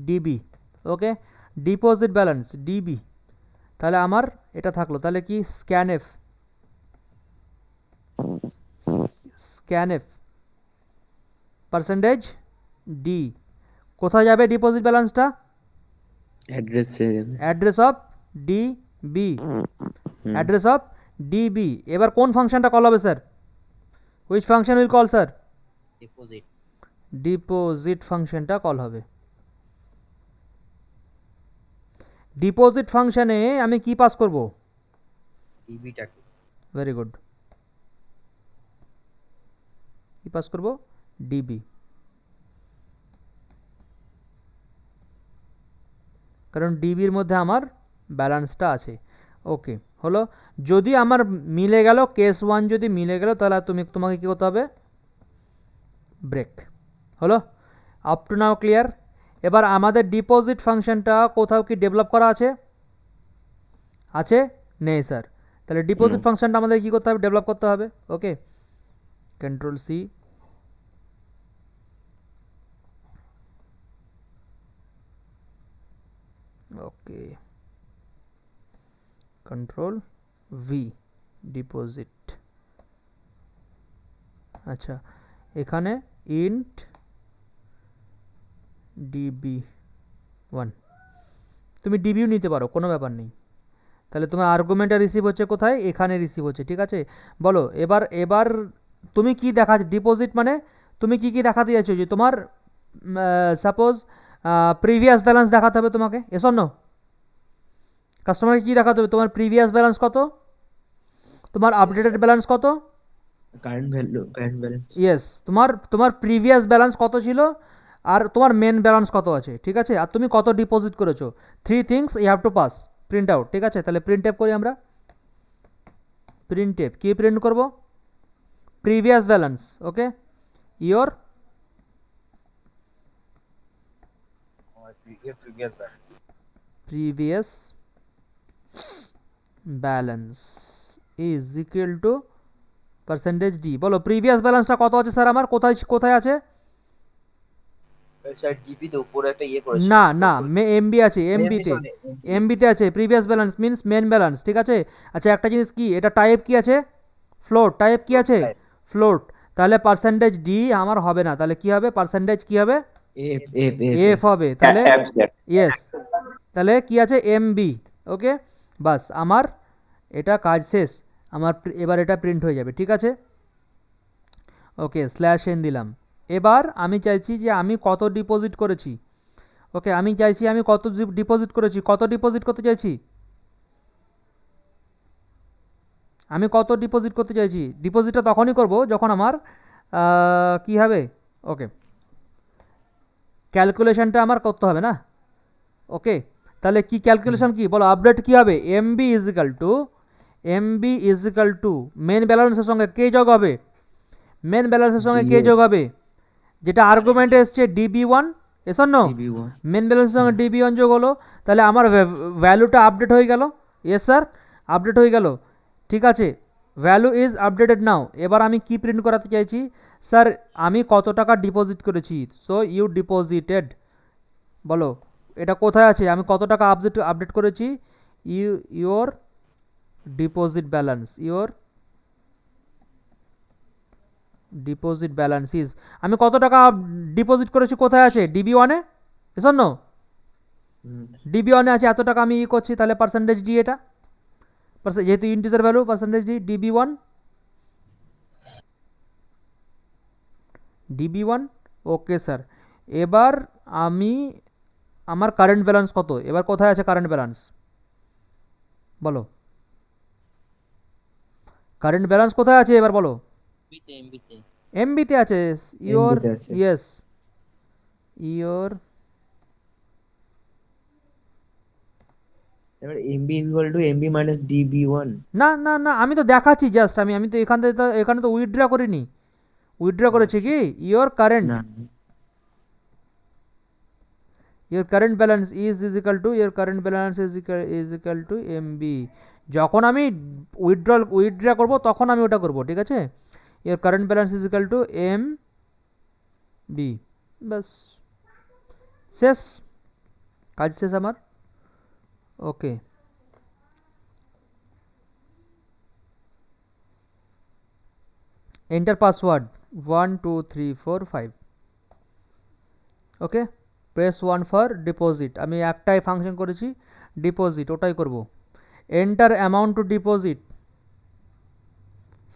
[SPEAKER 1] ডিবি, ওকে, ডিপোজিট ব্যালেন্স ডিবি। তাহলে আমার এটা থাকলো, তাহলে কি স্ক্যানএফ %d ডি কোথায় যাবে ডিপোজিট ব্যালেন্সটা?
[SPEAKER 2] Address
[SPEAKER 1] address of D B, address of DB. এবার কোন ফাংশনটা কল হবে sir? Which function will call sir?
[SPEAKER 4] Deposit.
[SPEAKER 1] Deposit ফাংশনটা কল হবে। ডিপোজিট ফাংশনে আমি কি পাস করব?
[SPEAKER 4] ডিবিটাকে।
[SPEAKER 1] ভেরি গুড, কি পাস করব? ডিবি, কারণ ডিবির মধ্যে আমার ব্যালেন্সটা আছে। ওকে হলো, যদি আমার মিলে গেল কেস 1 যদি মিলে গেল তাহলে তোমাকে কি করতে হবে? ব্রেক। হলো, আপ টু নাও ক্লিয়ার? এবার আমাদের ডিপোজিট ফাংশনটা কোথাও কি ডেভেলপ করা আছে? আছে? নেই স্যার। তাহলে ডিপোজিট ফাংশনটা আমাদের কি করতে হবে? ডেভেলপ করতে হবে। ওকে, কন্ট্রোল সি, ওকে, কন্ট্রোল ভি, ডিপোজিট। আচ্ছা, এখানে ইন্ট db1, তুমি ডিবিও নিতে পারো, কোনো ব্যাপার নেই। তাহলে তোমার আর্গুমেন্টটা রিসিভ হচ্ছে কোথায়? এখানে রিসিভ হচ্ছে, ঠিক আছে। বলো এবার তুমি কি দেখাচ্ছ? ডিপোজিট মানে তুমি কি কি দেখাতে চাইছো? যে তোমার সাপোজ প্রিভিয়াস ব্যালেন্স দেখাতে হবে তোমাকে, এসো না? কাস্টমারকে কি দেখাতে হবে? তোমার প্রিভিয়াস ব্যালেন্স কত, তোমার আপডেটেড ব্যালেন্স কত,
[SPEAKER 2] কারেন্ট ব্যালেন্স।
[SPEAKER 1] ইয়েস, তোমার প্রিভিয়াস ব্যালেন্স কত ছিল, আর তোমার মেন ব্যালেন্স কত আছে, ঠিক আছে, আর তুমি কত ডিপোজিট করেছো। 3 things you have to pass, print out, ঠিক আছে। তাহলে প্রিন্ট করি আমরা। প্রিন্ট কি প্রিন্ট করব? Previous balance. Okay, your previous balance is equal to percentage D. বলো প্রিভিয়াস ব্যালেন্সটা কত আছে স্যার আমার? কোথায় কোথায় আছে?
[SPEAKER 3] স্যার ডিবি তে উপরে একটা ইয়ে করেছে।
[SPEAKER 1] না না, এমবি আছে, এমবিতে, এমবিতে আছে previous balance means main balance, ঠিক আছে। আচ্ছা একটা জিনিস কি, এটা টাইপ কি আছে? ফ্লোট। টাইপ কি আছে? ফ্লোট। তাহলে পার্সেন্টেজ ডি আমার হবে না, তাহলে কি হবে? পার্সেন্টেজ কি হবে?
[SPEAKER 2] এফ এফ
[SPEAKER 1] এফ হবে। তাহলে
[SPEAKER 5] FZ
[SPEAKER 1] ইয়েস, তাহলে কি আছে? এমবি। ওকে, বাস আমার এটা কাজ শেষ। আমার এবার এটা প্রিন্ট হয়ে যাবে, ঠিক আছে। ওকে, স্ল্যাশ এন দিলাম। এবার আমি চাইছি যে আমি কত ডিপোজিট করেছি। ওকে, আমি চাইছি আমি কত ডিপোজিট করেছি। কত ডিপোজিট করতে চাইছি? আমি কত ডিপোজিট করতে চাইছি? ডিপোজিটটা তখনই করব যখন আমার কি হবে? ওকে, ক্যালকুলেশনটা আমার করতে হবে না। ওকে, তাহলে কি ক্যালকুলেশন কি বলো? আপডেট কি হবে? MB is equal to main ব্যালেন্সের সঙ্গে কে যোগ হবে? মেন ব্যালেন্সের সঙ্গে কে যোগ হবে? যেটা আর্গুমেন্টে এসছে db1, এসন নো?
[SPEAKER 2] DB1
[SPEAKER 1] মেন ব্যালেন্সের সঙ্গে db1 যোগ হলো, তাহলে আমার ভ্যালুটা আপডেট হয়ে গেল। ইয়েস স্যার, আপডেট হয়ে গেল, ঠিক আছে। ভ্যালু ইজ আপডেটেড নাও। এবার আমি কি প্রিন্ট করাতে চাইছি? স্যার আমি কত টাকা ডিপোজিট করেছি। সো ইউ ডিপোজিটেড, বলো এটা কোথায় আছে? আমি কত টাকা আপডেট করেছি? Your deposit balance, your deposit balance is, আমি কত টাকা ডিপোজিট করেছি কোথায় আছে? ডিবি1-এ, এসন নো? ডিবি1-এ আছে এত টাকা আমি করছি, তাহলে পার্সেন্টেজ ডি, এটা যেহেতু integer value, percentage D, DB one. Okay sir, এবার আমি আমার কারেন্ট ব্যালেন্স কত? এবার কোথায় আছে কারেন্ট ব্যালেন্স বলো? কারেন্ট ব্যালেন্স কোথায় আছে এবার বলো?
[SPEAKER 4] এমবিতে।
[SPEAKER 1] এমবিতে আছে। ইয়োর,
[SPEAKER 2] MB তে আছে।
[SPEAKER 1] ইয়েস, ইয়োর,
[SPEAKER 2] এবার MB equal to MB minus DB one.
[SPEAKER 1] না না না, আমি তো দেখাচ্ছি জাস্ট, আমি তো এখানে তো উইথড্র করিনি। উইথড্র করেছি কি? ইয়োর কারেন্ট,
[SPEAKER 2] না,
[SPEAKER 1] your current balance is equal to, your current balance is equal to mb। যখন আমি উইথড্র করব তখন আমি ওটা করব, ঠিক আছে। your current balance is equal to mb, বাস শেষ, কাজ শেষ আমার। Okay, enter password 1 2 3 4 5। Okay, press 1 for deposit. আমি একটাই ফাংশন করেছি, ডিপোজিট, ওটাই করব। Enter amount to deposit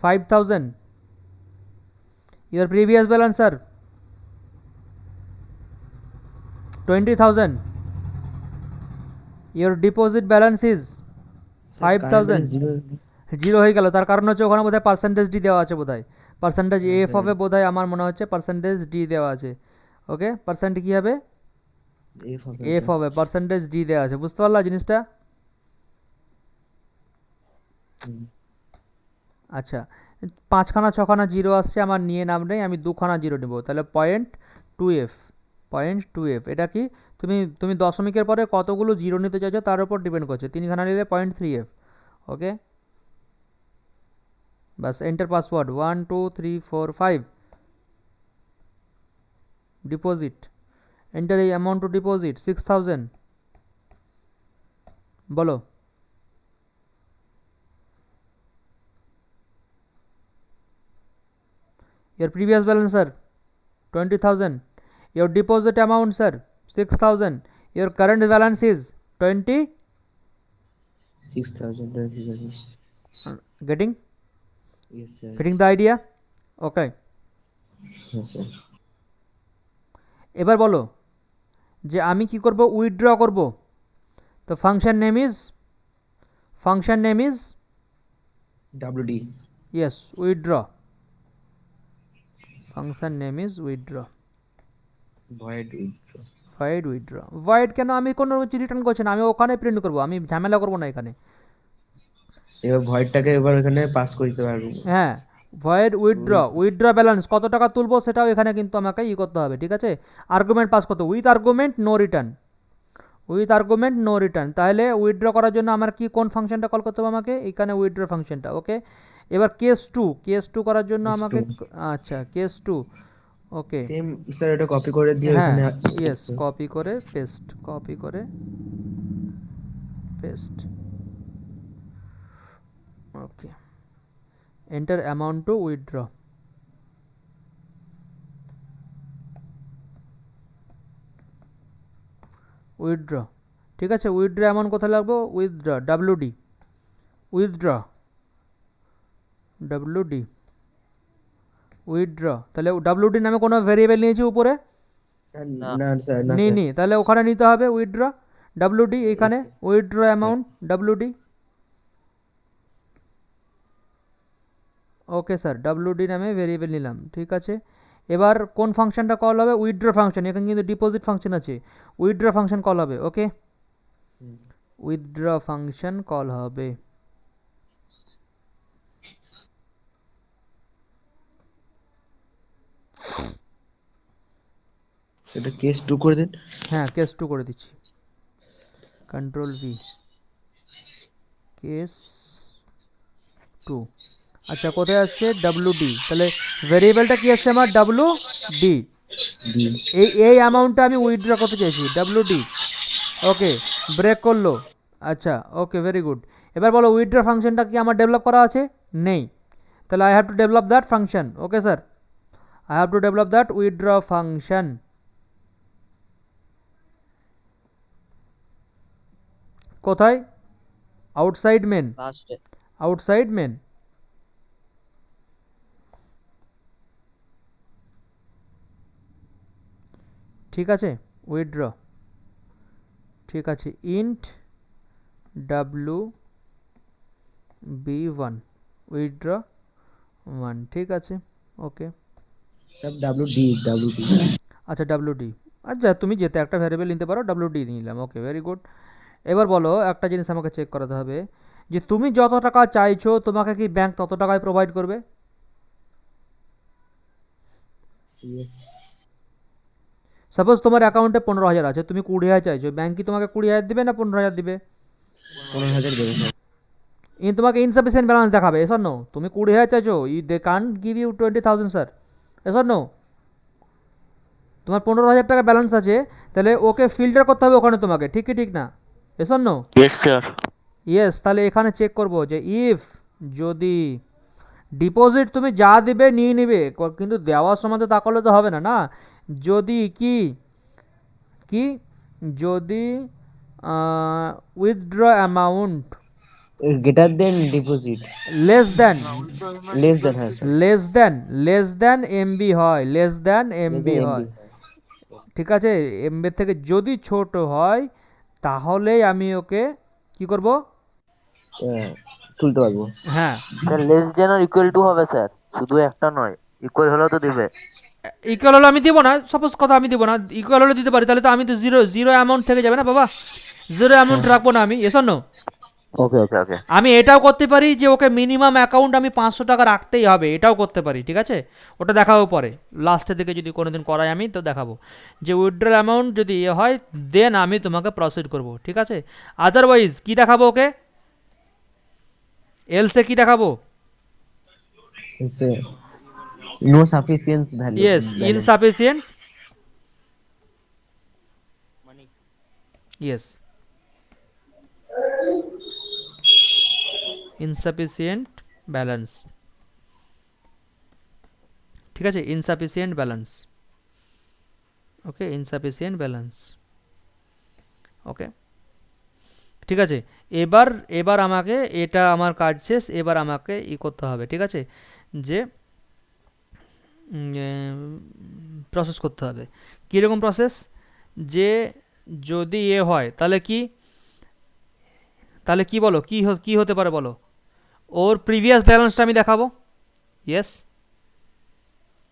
[SPEAKER 1] 5000, your previous balance sir 20,000, your deposit balance is 5000। Zero হয়ে গেল, তার কারণ হচ্ছে ওখানে বোধহয় পার্সেন্টেজ ডি দেওয়া আছে, বোধহয় পার্সেন্টেজ এফ হবে, বোধহয় আমার মনে হচ্ছে পার্সেন্টেজ ডি দেওয়া আছে। ওকে, পার্সেন্ট কি হবে, এফ হবে, পার্সেন্টেজ ডি দেওয়া আছে। বুঝতে পারলা জিনিসটা? আচ্ছা, 5খানা 6খানা জিরো আসছে, আমার নিয়ে নাম নেই, আমি 2খানা জিরো নেব। তাহলে 0.2f, 0.2f এটা কি, তুমি দশমিকের পরে কতগুলো জিরো নিতে চাইছো তার উপর ডিপেন্ড করছে। 3খানা নিলে 0.3f। ওকে, বাস এন্টার পাসওয়ার্ড 1 2 3 4 5, ডিপোজিট, এন্টার এই অ্যামাউন্ট টু ডিপোজিট 6000, বলো। your previous balance sir 20,000, your deposit amount sir 6,000, your current balance is 20,
[SPEAKER 2] 6,000.
[SPEAKER 1] getting
[SPEAKER 2] Yes, sir.
[SPEAKER 1] getting the idea? Okay,
[SPEAKER 2] Yes, sir.
[SPEAKER 1] এবার বলো যে আমি কি করব, উইথড্র করব। তো function name is
[SPEAKER 2] WD.
[SPEAKER 1] yes withdraw, function name is withdraw,
[SPEAKER 2] Void withdraw.
[SPEAKER 1] void withdraw। void কেন, আমি কোনো কিছু রিটার্ন করছি না, আমি ওখানে প্রিন্ট করব, আমি ঝামেলা করব না এখানে।
[SPEAKER 2] এবার ভয়েডটাকে এবার এখানে পাস করতে পারবো।
[SPEAKER 1] হ্যাঁ, ভয়েড উইথড্র ব্যালেন্স কত টাকা তুলবো সেটাও এখানে কিন্তু আমাকে করতে হবে, ঠিক আছে? আর্গুমেন্ট পাস করতে, with argument no return, with argument no return. তাহলে উইথড্র করার জন্য আমার কি কোন ফাংশনটা কল করতে হবে আমাকে, এখানে উইথড্র ফাংশনটা। ওকে, এবার কেস টু করার জন্য
[SPEAKER 2] Case
[SPEAKER 1] আমাকে,
[SPEAKER 2] 2
[SPEAKER 1] আচ্ছা case two, okay
[SPEAKER 2] same sir, এটা কপি করে দিয়ে
[SPEAKER 1] হ্যাঁ
[SPEAKER 2] এখানে
[SPEAKER 1] ইয়েস, কপি করে paste, okay, enter amount to withdraw, withdraw, ঠিক আছে। উইথড্র অ্যামাউন্ট কোথায় লাগবে, withdraw WD, withdraw WD, withdraw. তাহলে WD নামে কোনো ভেরিয়েবল নিয়েছি উপরে,
[SPEAKER 2] স্যার
[SPEAKER 4] না।
[SPEAKER 2] না স্যার, না
[SPEAKER 1] নিই
[SPEAKER 2] স্যার।
[SPEAKER 1] নি, তাহলে ওখানে নিতে হবে উইথড্র WD, এখানে withdraw amount WD। Okay sir, WD নামে ভেরিয়েবল নিলাম, ঠিক আছে। এবার কোন ফাংশনটা কল হবে, উইথড্র ফাংশন, এখানে কিন্তু ডিপোজিট ফাংশন আছে, উইথড্র ফাংশন কল হবে। ওকে, উইথড্র ফাংশন কল হবে।
[SPEAKER 2] সেটা কেস 2 করে দিন।
[SPEAKER 1] হ্যাঁ, কেস 2 করে দিচ্ছি, কন্ট্রোল ভি, কেস 2। আচ্ছা, কোথায় আসছে WD, তাহলে ভেরিয়েবলটা কি আসছে আমার WD,
[SPEAKER 2] ডি।
[SPEAKER 1] এই অ্যামাউন্টটা আমি উইথড্র করতে চাইছি WD। ওকে, ব্রেক করলো, আচ্ছা ওকে, ভেরি গুড। এবার বলো উইথড্র ফাংশনটা কি আমার ডেভেলপ করা আছে, নেই, তাহলে I have to develop that function. Okay sir, I have to develop that withdraw function. কোথায়, আউটসাইড মেন,
[SPEAKER 4] লাস্টে
[SPEAKER 1] আউটসাইড মেন, ঠিক আছে, উইথড্র, ঠিক আছে, ইন্ট WB1, উইথড্র 1, ঠিক আছে, ওকে।
[SPEAKER 2] সব WD।
[SPEAKER 1] আচ্ছা WD, আচ্ছা তুমি যেতে একটা ভ্যারিয়েবল নিতে পারো, WD নিলাম, ওকে ভেরি গুড। এবার বলো একটা জিনিস আমাকে চেক করাতে হবে যে তুমি যত টাকা চাইছো তোমাকে কি ব্যাংক তত টাকায় প্রোভাইড করবে? সাপোজ তোমার অ্যাকাউন্টে 15,000 আছে, তুমি 20,000 চাইছো, ব্যাংক কি তোমাকে 20,000 দিবে না 15,000 দিবে?
[SPEAKER 2] 15,000 দেবে স্যার।
[SPEAKER 1] তোমাকে ইনসাফিসিয়েন্ট ব্যালেন্স দেখাবে, এসব নো। তুমি 20,000 চাইছো, they can't give you 20,000 sir, এসব নো। তোমার 15,000 টাকা ব্যালেন্স আছে, তাহলে ওকে ফিল্টার করতে হবে ওখানে তোমাকে, ঠিক কি ঠিক না? এসব নো,
[SPEAKER 6] Yes, sir.
[SPEAKER 1] ইয়েস। তাহলে এখানে চেক করব যে ইফ, যদি ডিপোজিট তুমি যা দিবে নিয়ে নিবে, কিন্তু দেওয়ার সময় তো তা করলে তো হবে না, না। যদি কি কি যদি withdraw amount
[SPEAKER 2] greater than deposit,
[SPEAKER 1] less than
[SPEAKER 2] হ্যাঁ স্যার,
[SPEAKER 1] লেস দেন এমবি হয়, লেস দেন এমবি
[SPEAKER 2] MB
[SPEAKER 1] হয়, ঠিক আছে, এমবি থেকে যদি ছোট হয় তাহলেই আমি ওকে কি করব,
[SPEAKER 2] তুলতে পারবো।
[SPEAKER 1] হ্যাঁ
[SPEAKER 3] sir less than or equal to হবে স্যার, শুধু একটা নয়, ইকুয়াল হলেও তো দিবে।
[SPEAKER 1] ইকুয়াল হলে আমি দিব না, সাপোজ কথা আমি দিব না, ইকুয়াল হলে দিতে পারি, তাহলে তো আমি তো জিরো জিরো অ্যামাউন্ট থেকে যাবে না বাবা, জিরো অ্যামাউন্ট রাখবো না আমি, এসব নো।
[SPEAKER 3] ওকে ওকে ওকে।
[SPEAKER 1] আমি এটাও করতে পারি যে ওকে মিনিমাম অ্যাকাউন্ট আমি 500 টাকা রাখতেই হবে, এটাও করতে পারি, ঠিক আছে, ওটা দেখাবো পরে লাস্টের দিকে যদি কোনোদিন করাই আমি তো দেখাবো যে উইথড্রল অ্যামাউন্ট যদি এ হয় দেন আমি তোমাকে প্রসিড করব, ঠিক আছে। আদারওয়াইজ কি দেখাবো ওকে, এলসে কি দেখাবো,
[SPEAKER 2] নো সাফিসিয়েন্স ভ্যালু,
[SPEAKER 1] ইয়েস ইনসাফিসিয়েন্ট,
[SPEAKER 4] মানে
[SPEAKER 1] ইয়েস ইনসাফিসিয়েন্ট ব্যালেন্স, ঠিক আছে, ইনসাফিসিয়েন্ট ব্যালেন্স, ওকে ইনসাফিসিয়েন্ট ব্যালেন্স, ওকে ঠিক আছে। এবার এবার আমাকে এটা আমার কাজ শেষ, এবার আমাকে ই করতে হবে, ঠিক আছে, যে প্রসেস করতে হবে, কীরকম প্রসেস, যে যদি এ হয় তাহলে কি, তাহলে কি বলো, কি হতে পারে বলো, ওর প্রিভিয়াস ব্যালেন্সটা আমি দেখাবো, yes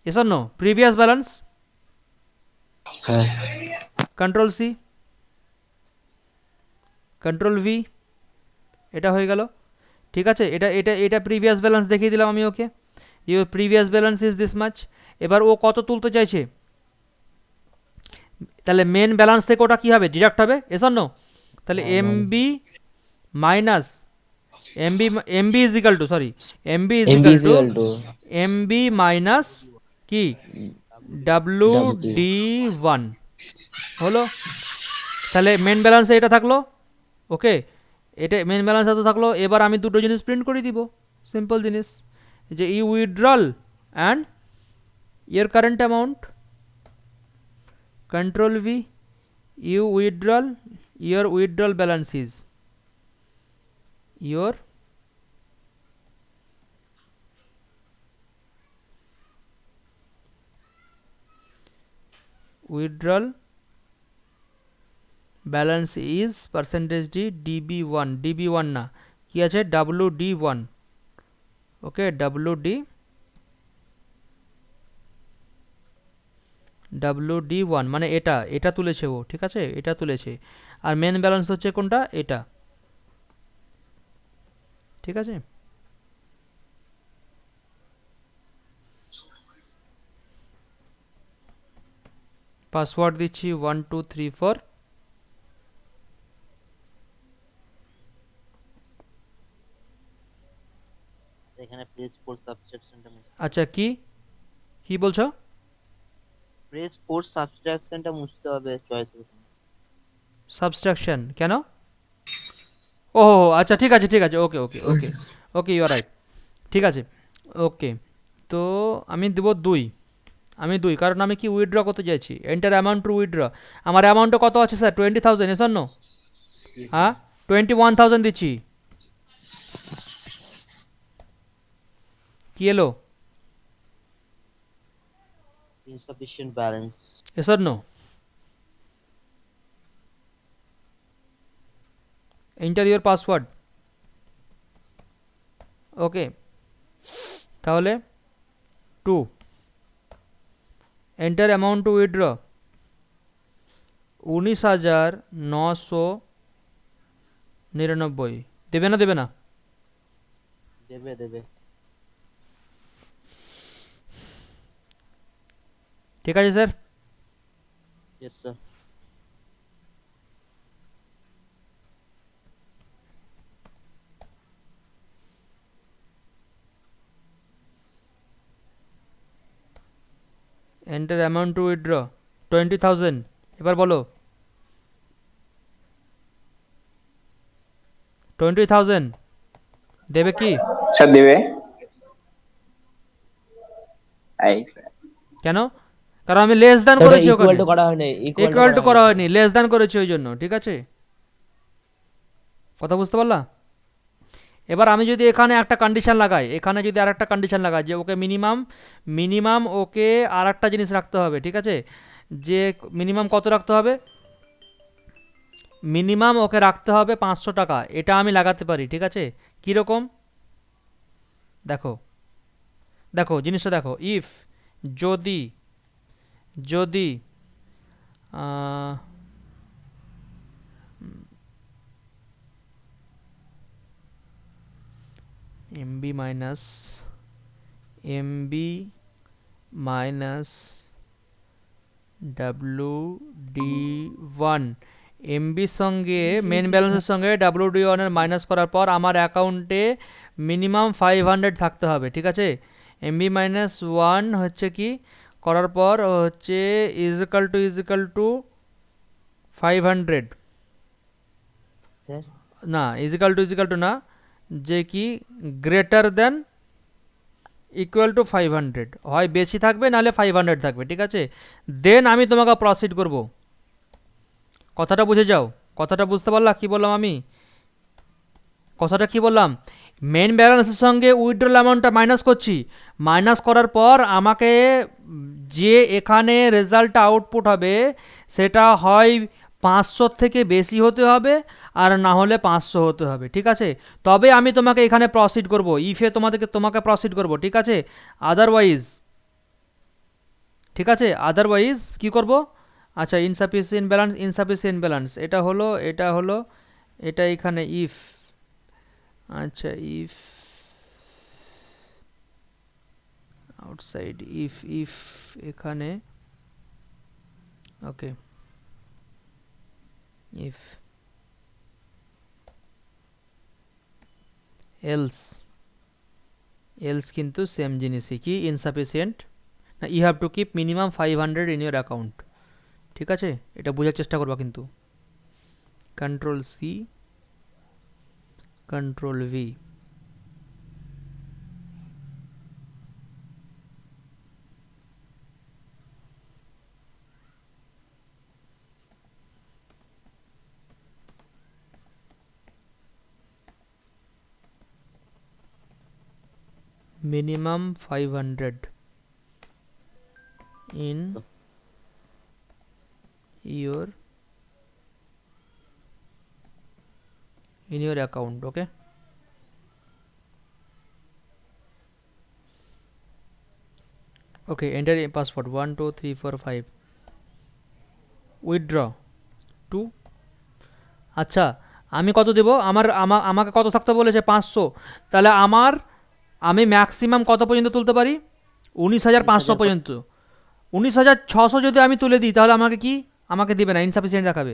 [SPEAKER 1] yes or no, previous balance,
[SPEAKER 2] হ্যাঁ
[SPEAKER 1] কন্ট্রোল সি, কন্ট্রোল ভি, এটা হয়ে গেল, ঠিক আছে, এটা এটা এটা প্রিভিয়াস ব্যালেন্স দেখিয়ে দিলাম আমি okay, your previous balance is this much. এবার ও কত তুলতে চাইছে, তাহলে মেন ব্যালেন্স থেকে ওটা কী হবে, ডিডাক্ট হবে, এস অর নো, তাহলে MB minus MB is equal to, sorry MB is
[SPEAKER 2] MB
[SPEAKER 1] equal
[SPEAKER 2] is
[SPEAKER 1] to
[SPEAKER 2] equal to
[SPEAKER 1] MB minus কি ডাব্লু ডি ওয়ান হলো, তাহলে মেন ব্যালেন্সে এটা থাকলো, ওকে এটা মেন ব্যালেন্স এত থাকলো। এবার আমি দুটো জিনিস প্রিন্ট করে দিব, সিম্পল জিনিস, যে ই withdrawal and your current amount, control V, you withdrawal, your withdrawal balance is, your withdrawal balance is percentage d db1, db1 না কি আছে wd1, ওকে wd1 মানে এটা এটা তুলেছে ও, ঠিক আছে, এটা তুলেছে, আর মেন ব্যালেন্স হচ্ছে কোনটা, এটা, ঠিক আছে। পাসওয়ার্ড দিচ্ছি 1234,
[SPEAKER 4] এখানে পেজ 4 সাবট্রাকশনটা
[SPEAKER 1] আচ্ছা কি কি বলছো,
[SPEAKER 4] পেজ 4 সাবট্রাকশনটা মুছতে হবে চয়েস করুন।
[SPEAKER 1] সাবস্ট্রাকশন কেন, ও আচ্ছা ঠিক আছে ঠিক আছে, ওকে ওকে ওকে ওকে ইউ আর রাইট, ঠিক আছে, ওকে তো আমি দেব 2, আমি 2 কারণ আমি কি উইথড্র করতে চাইছি, এন্টার অ্যামাউন্ট টু উইথড্র, আমার অ্যামাউন্টটা কত আছে স্যার 20,000, এস অর নো, হ্যাঁ 21,000 দিচ্ছি, কি এলো,
[SPEAKER 4] insufficient balance.
[SPEAKER 1] Yes or no, enter your password, okay তাহলে 2, এন্টার অ্যামাউন্ট টু উইথড্র 19,999, দেবে না দেবে না,
[SPEAKER 4] দেবে দেবে।
[SPEAKER 1] ঠিক আছে sir,
[SPEAKER 4] yes sir.
[SPEAKER 1] Enter amount to withdraw 20,000, এবার বলো 20,000 দেবে কি,
[SPEAKER 5] স্যার দেবে, এই
[SPEAKER 1] কেন কারণ আমি লেস দ্যান
[SPEAKER 2] স্যার
[SPEAKER 1] করেছি
[SPEAKER 2] ইকুয়াল
[SPEAKER 1] ওখানে,
[SPEAKER 2] টু করা হয়নি,
[SPEAKER 1] ইকুয়াল টু করা হয়নি, লেস দ্যান করেছি ওই জন্য, ঠিক আছে? কথা বুঝতে পারলা? এবার আমি যদি এখানে একটা কন্ডিশন লাগাই, এখানে যদি আর একটা কন্ডিশন লাগাই যে ওকে মিনিমাম ওকে আর একটা জিনিস রাখতে হবে, ঠিক আছে? যে মিনিমাম কত রাখতে হবে? মিনিমাম ওকে রাখতে হবে 500 টাকা, এটা আমি লাগাতে পারি, ঠিক আছে? কীরকম দেখো, দেখো জিনিসটা দেখো, ইফ যদি যদি এমবি মাইনাস WD1, এমবির সঙ্গে মেন ব্যালেন্সের সঙ্গে WD1 এর মাইনাস করার পর আমার অ্যাকাউন্টে মিনিমাম 500 থাকতে হবে, ঠিক আছে? এমবি মাইনাস 1 হচ্ছে কি করার পর হচ্ছে ইজিক্যাল টু 500,
[SPEAKER 2] স্যার
[SPEAKER 1] না ইজিক্যাল টু না, যে কি গ্রেটার দেন ইকুয়াল টু 500, হয় বেশি থাকবে নাহলে 500 থাকবে, ঠিক আছে? দেন আমি তোমাকে প্রসিড করব। কথাটা বুঝে যাও, কথাটা বুঝতে পারলা কি বললাম আমি? কথাটা কি বললাম? মেন ব্যালেন্সের সঙ্গে উইথড্রল অ্যামাউন্টটা মাইনাস করছি, মাইনাস করার পর আমাকে যে এখানে রেজাল্টটা আউটপুট হবে সেটা হয় 500 থেকে বেশি হতে হবে আর না হলে 500 হতে হবে, ঠিক আছে? তবে আমি তোমাকে এখানে প্রসিড করব, ইফে তোমাকে প্রসিড করব, ঠিক আছে? আদারওয়াইজ, ঠিক আছে, আদারওয়াইজ কি করব? আচ্ছা, ইনসাফিসিয়েন্ট ব্যালেন্স এটা হলো এটা এখানে ইফ, আচ্ছা ইফ আউটসাইড ইফ এখানে ওকে, ইফ এলস কিন্তু সেম জিনিসই, কি ইনসাফিসিয়েন্ট না, you have to keep minimum 500 in your account, ঠিক আছে? এটা বোঝার চেষ্টা করবা কিন্তু। Ctrl+C, Ctrl+V, minimum 500 in your account, okay? Okay, enter a password 1 2 3 4 5, withdraw 2। আচ্ছা, আমি কত দেব? আমাকে কত থাকতে বলেছে? 500। তাহলে আমি ম্যাক্সিমাম কত পর্যন্ত তুলতে পারি? 19,500 পর্যন্ত। 19,600 যদি আমি তুলে দিই তাহলে আমাকে দিবে না, ইনসাফিসিয়েন্ট দেখাবে।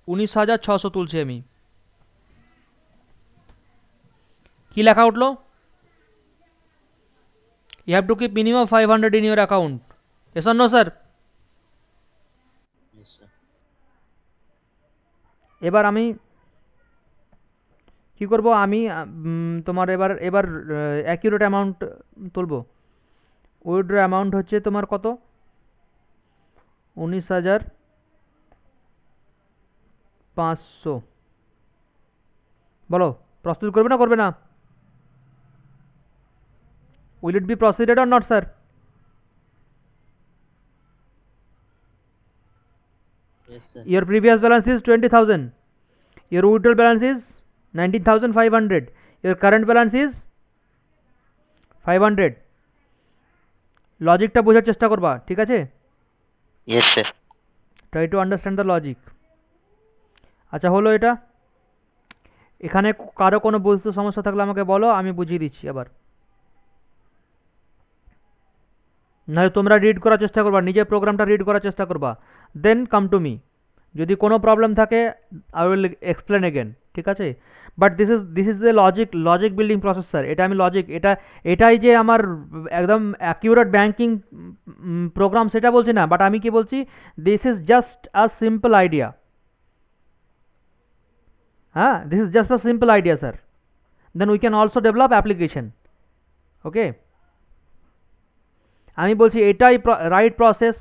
[SPEAKER 1] 19,600 তুলছি আমি, কি লেখা উঠলো? You have to keep minimum 500 in your account. Yes or no, sir?
[SPEAKER 4] Yes, sir.
[SPEAKER 1] এবার আমি কি করব? আমি তোমার এবার অ্যাকিউরেট অ্যামাউন্ট তুলবো। উইথড্র অ্যামাউন্ট হচ্ছে তোমার কত? 19,500। বলো, প্রস্তুত করবে না করবে না? Will it be proceeded or not, sir?
[SPEAKER 4] Yes, sir.
[SPEAKER 1] Your previous balance is 20,000. Your withdrawal balance is 19,500. Your current balance is 500. লজিকটা বোঝার চেষ্টা করবা, ঠিক আছে?
[SPEAKER 4] Yes, sir.
[SPEAKER 1] Try to understand the logic. আচ্ছা, হলো এটা। এখানে কারো কোনো বুঝতে সমস্যা থাকলে আমাকে বলো, আমি বুঝিয়ে দিচ্ছি আবার। নাহলে তোমরা রিড করার চেষ্টা করবা, নিজের প্রোগ্রামটা রিড করার চেষ্টা করবা, দেন কাম টু মি। যদি কোনো প্রবলেম থাকে আই উইল এক্সপ্লেন এগেন, ঠিক আছে? But this is the logic building process, sir. এটা আমি লজিক, এটাই যে আমার একদম অ্যাকিউরেট ব্যাঙ্কিং প্রোগ্রাম সেটা বলছি না, বাট আমি কি বলছি, this is just a simple idea. হ্যাঁ, this is just a simple idea, sir. Then we can also develop application, okay? আমি বলছি এটাই রাইট প্রসেস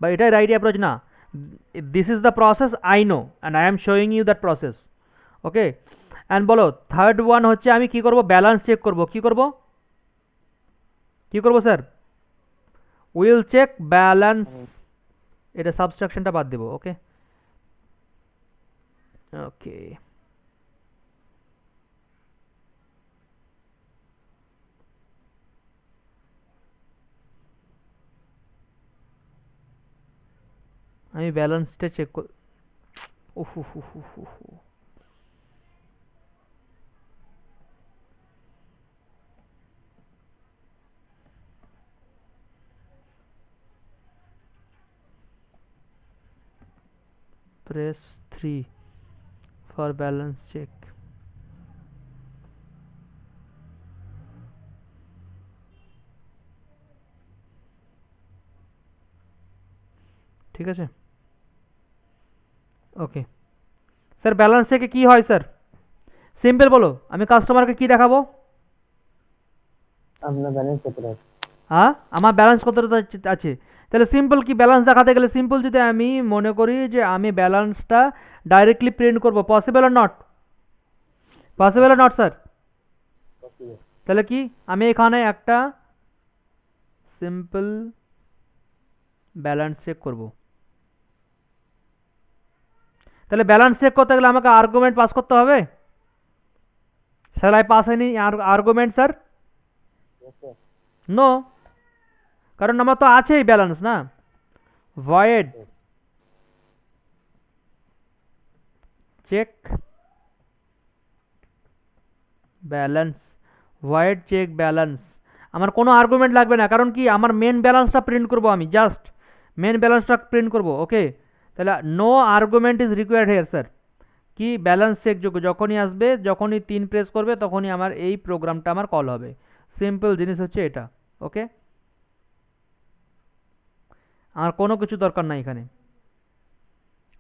[SPEAKER 1] বা এটাই রাইট অ্যাপ্রোচ না, this is the process I know and I am showing you that process. Okay, and বলো third one হচ্ছে আমি কি করব, ব্যালেন্স চেক করব। কি করব স্যার? উইল চেক ব্যালেন্স, এটা সাবস্ট্রাকশনটা বাদ দেবো। ওকে ওকে, আমি ব্যালেন্সটা চেক কর, উফ উফ উফ উফ উফ উফ। press 3 for balance check। ঠিক আছে, ওকে স্যার। ব্যালেন্স চেকে কি হয় স্যার? সিম্পল বলো, আমি কাস্টমারকে কি দেখাবো?
[SPEAKER 2] আপনার ব্যালেন্স কত আছে?
[SPEAKER 1] হ্যাঁ, আমার ব্যালেন্স কতটা আছে। তাহলে সিম্পল কি, ব্যালেন্স দেখাতে গেলে সিম্পল যদি আমি মনে করি যে আমি ব্যালেন্সটা ডাইরেক্টলি প্রিন্ট করব, possible are not? Possible are not sir? তাহলে কি আমি এখানে একটা সিম্পল ব্যালেন্স চেক করব। তাহলে ব্যালেন্স চেক করতে গেলে আমাকে আর্গুমেন্ট পাস করতে হবে। Shall I pass any argument স্যার? নো, কারণ আমার তো আছেই ব্যালেন্স না। void check balance, void check balance, আমার কোনো আর্গুমেন্ট লাগবে না, কারণ কি আমার মেন ব্যালেন্সটা প্রিন্ট করব, আমি জাস্ট মেন ব্যালেন্সটা প্রিন্ট করব। ওকে, তাহলে no argument is required here sir. কি ব্যালেন্স চেক যোগ্য যখনই আসবে, যখনই 3 প্রেস করবে তখনই আমার এই প্রোগ্রামটা আমার কল হবে। সিম্পল জিনিস হচ্ছে এটা। ওকে, আমার কোনো কিছু দরকার নাই এখানে,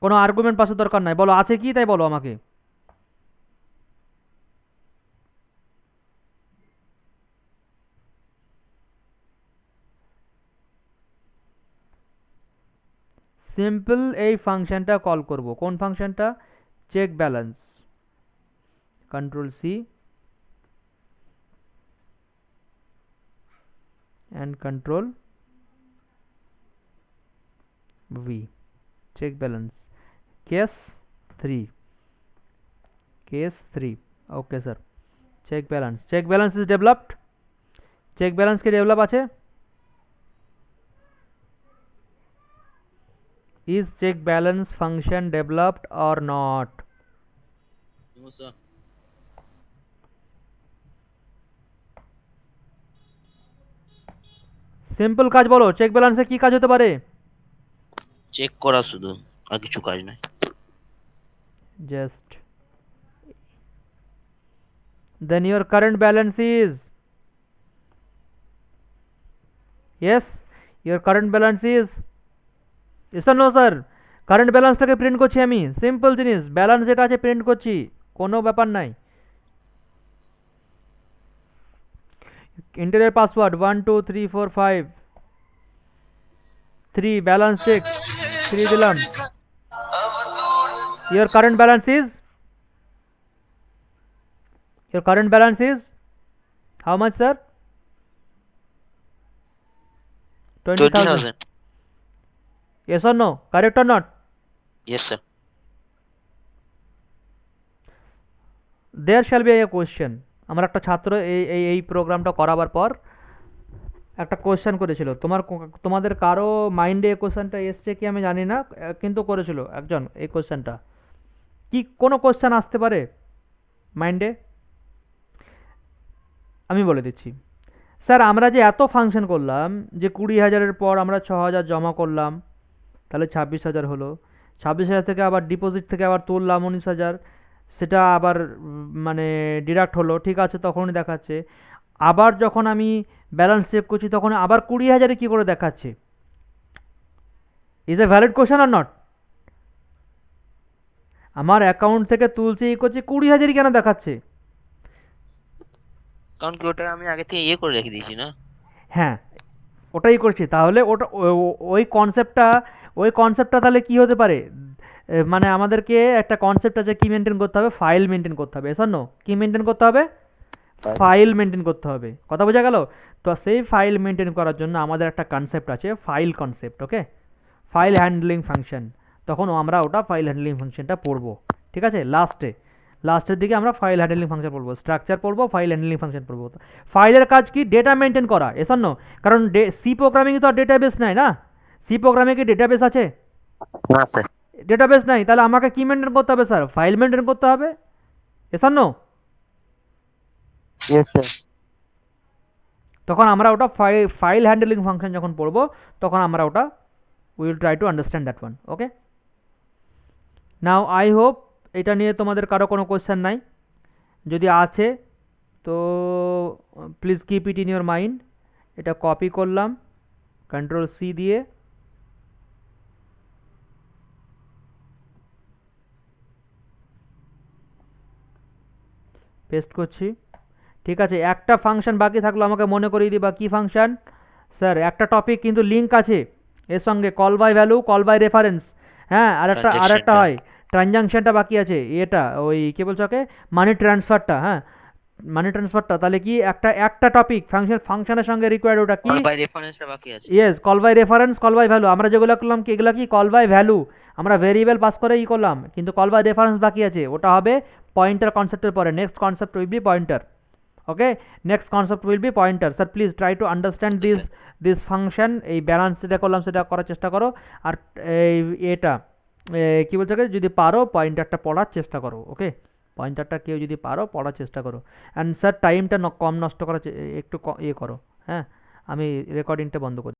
[SPEAKER 1] কোনো আর্গুমেন্ট পাসের দরকার নাই। বলো আছে কি, তাই বলো আমাকে। সিম্পল এই ফাংশনটা কল করব। কোন ফাংশনটা? Check balance. Control C and control V, check balance, case 3, okay sir, check balance is developed, check balance ke develop ache, is check balance function developed or not?
[SPEAKER 4] No sir.
[SPEAKER 1] Simple কাজ বলো, check ব্যালেন্সে কি কাজ হতে পারে?
[SPEAKER 4] Check করা শুধু, আর কিছু কাজ নাই।
[SPEAKER 1] Just then your current balance is, yes, your current balance is, yes or no sir? Current ব্যালেন্সটাকে প্রিন্ট করছি আমি, সিম্পল জিনিস, ব্যালেন্স যেটা আছে প্রিন্ট করছি, কোনো ব্যাপার নাই। ইন্টারের পাসওয়ার্ড 1 2 3 4 5 3, ব্যালেন্স চেক 3 দিলাম। your current balance is how much sir?
[SPEAKER 4] 20,000.
[SPEAKER 1] yes or no, correct or not?
[SPEAKER 4] Yes sir.
[SPEAKER 1] there shall be a question। আমার একটা ছাত্র এই প্রোগ্রামটা করাবার পর একটা কোয়েশ্চেন করেছিল। তোমাদের কারো মাইন্ডে এই কোয়েশ্চেনটা এসছে কি আমি জানি না, কিন্তু করেছিল একজন এই কোয়েশ্চেনটা। কি কোনো কোয়েশ্চেন আসতে পারে মাইন্ডে? আমি বলে দিচ্ছি স্যার, আমরা যে এত ফাংশন করলাম, যে 20,000-এর পর আমরা 6,000 জমা করলাম, তাহলে 26,000 হলো। 26,000 থেকে আবার ডিপোজিট থেকে আবার তুললাম 19,000, সেটা আবার মানে ডিডাক্ট হলো, ঠিক আছে, তখনই দেখাচ্ছে। আবার যখন আমি ব্যালেন্স চেক করছি তখন আবার 20,000-এ কী করে দেখাচ্ছে? Is a valid question are not? আমার অ্যাকাউন্ট থেকে তুলছে ই করছে, 20,000-ই কেন দেখাচ্ছে?
[SPEAKER 4] কারণ কি ওটা আমি আগে থেকে করে রেখে দিয়েছি না।
[SPEAKER 1] হ্যাঁ, ওটাই করছি, তাহলে ওটা ওই কনসেপ্টটা তাহলে কি হতে পারে, মানে আমাদেরকে একটা কনসেপ্ট আছে, কি মেনটেন করতে হবে, ফাইল মেনটেন করতে হবে, এসব কি মেনটেন করতে হবে, ফাইল মেনটেন করতে হবে, কথা বোঝা গেল? তো সেই ফাইল মেনটেন করার জন্য আমাদের একটা কনসেপ্ট আছে, ফাইল কনসেপ্ট, ওকে, ফাইল হ্যান্ডলিং ফাংশন। তখন আমরা ওটা ফাইল হ্যান্ডলিং ফাংশনটা পড়বো, ঠিক আছে? লাস্টের দিকে আমরা ফাইল হ্যান্ডলিং ফাংশন পড়বো, স্ট্রাকচার পড়বো, ফাইল হ্যান্ডলিং ফাংশন পড়বো। ফাইলের কাজ কি, ডেটা মেনটেন করা, এসব কারণ সি প্রোগ্রামিং তো আর ডেটাবেস নাই না, সি প্রোগ্রামে কি ডেটাবেস আছে?
[SPEAKER 4] না স্যার।
[SPEAKER 1] ডেটাবেস নাই, তাহলে আমাকে কি মেনটেন করতে হবে স্যার, ফাইল মেনটেন করতে হবে, এসব
[SPEAKER 4] ইয়েস স্যার।
[SPEAKER 1] তখন আমরা ওটা ফাইল হ্যান্ডলিং ফাংশন যখন পড়বো, তখন আমরা ওটা will try to understand that one, okay? Now I hope এটা নিয়ে তোমাদের কারো কোনো কোয়েশ্চেন নাই, যদি আছে তো please keep it in your mind. এটা কপি করলাম কন্ট্রোল সি দিয়ে, পেস্ট করছি, ঠিক আছে? একটা ফাংশন বাকি থাকলো, আমাকে মনে করিয়ে দিবা কি ফাংশন স্যার? একটা টপিক কিন্তু লিঙ্ক আছে এর সঙ্গে, call by value, call by reference, হ্যাঁ, আরেকটা হয় ট্রানজাকশনটা বাকি আছে, এটা ওই কি বলছো ওকে, মানি ট্রান্সফারটা, হ্যাঁ, মানি ট্রান্সফারটা, তাহলে কি একটা টপিক ফাংশনের সঙ্গে রিকোয়ার্ড, ওটা কি?
[SPEAKER 4] বাই রেফারেন্সটা বাকি আছে।
[SPEAKER 1] Yes, call by reference, call by value, আমরা যেগুলো করলাম কি, এগুলো কি কল বাই ভ্যালু, আমরা ভেরিয়েবল পাস করে করলাম, কিন্তু কল বাই রেফারেন্স বাকি আছে, ওটা হবে পয়েন্টার কনসেপ্টের পরে, next concept will be pointer, okay, next concept will be pointer. Sir, please try to understand this function, এই ব্যালেন্স যেটা করলাম সেটা করার চেষ্টা করো, আর এই এটা কি বলছে, যদি পারো পয়েন্টারটা পড়ার চেষ্টা করো, ওকে? পয়েন্টারটা কেউ যদি পারো পড়ার চেষ্টা করো, অ্যান্ড স্যার টাইমটা কম নষ্ট করার একটু ইয়ে করো, হ্যাঁ? আমি রেকর্ডিংটা বন্ধ করি।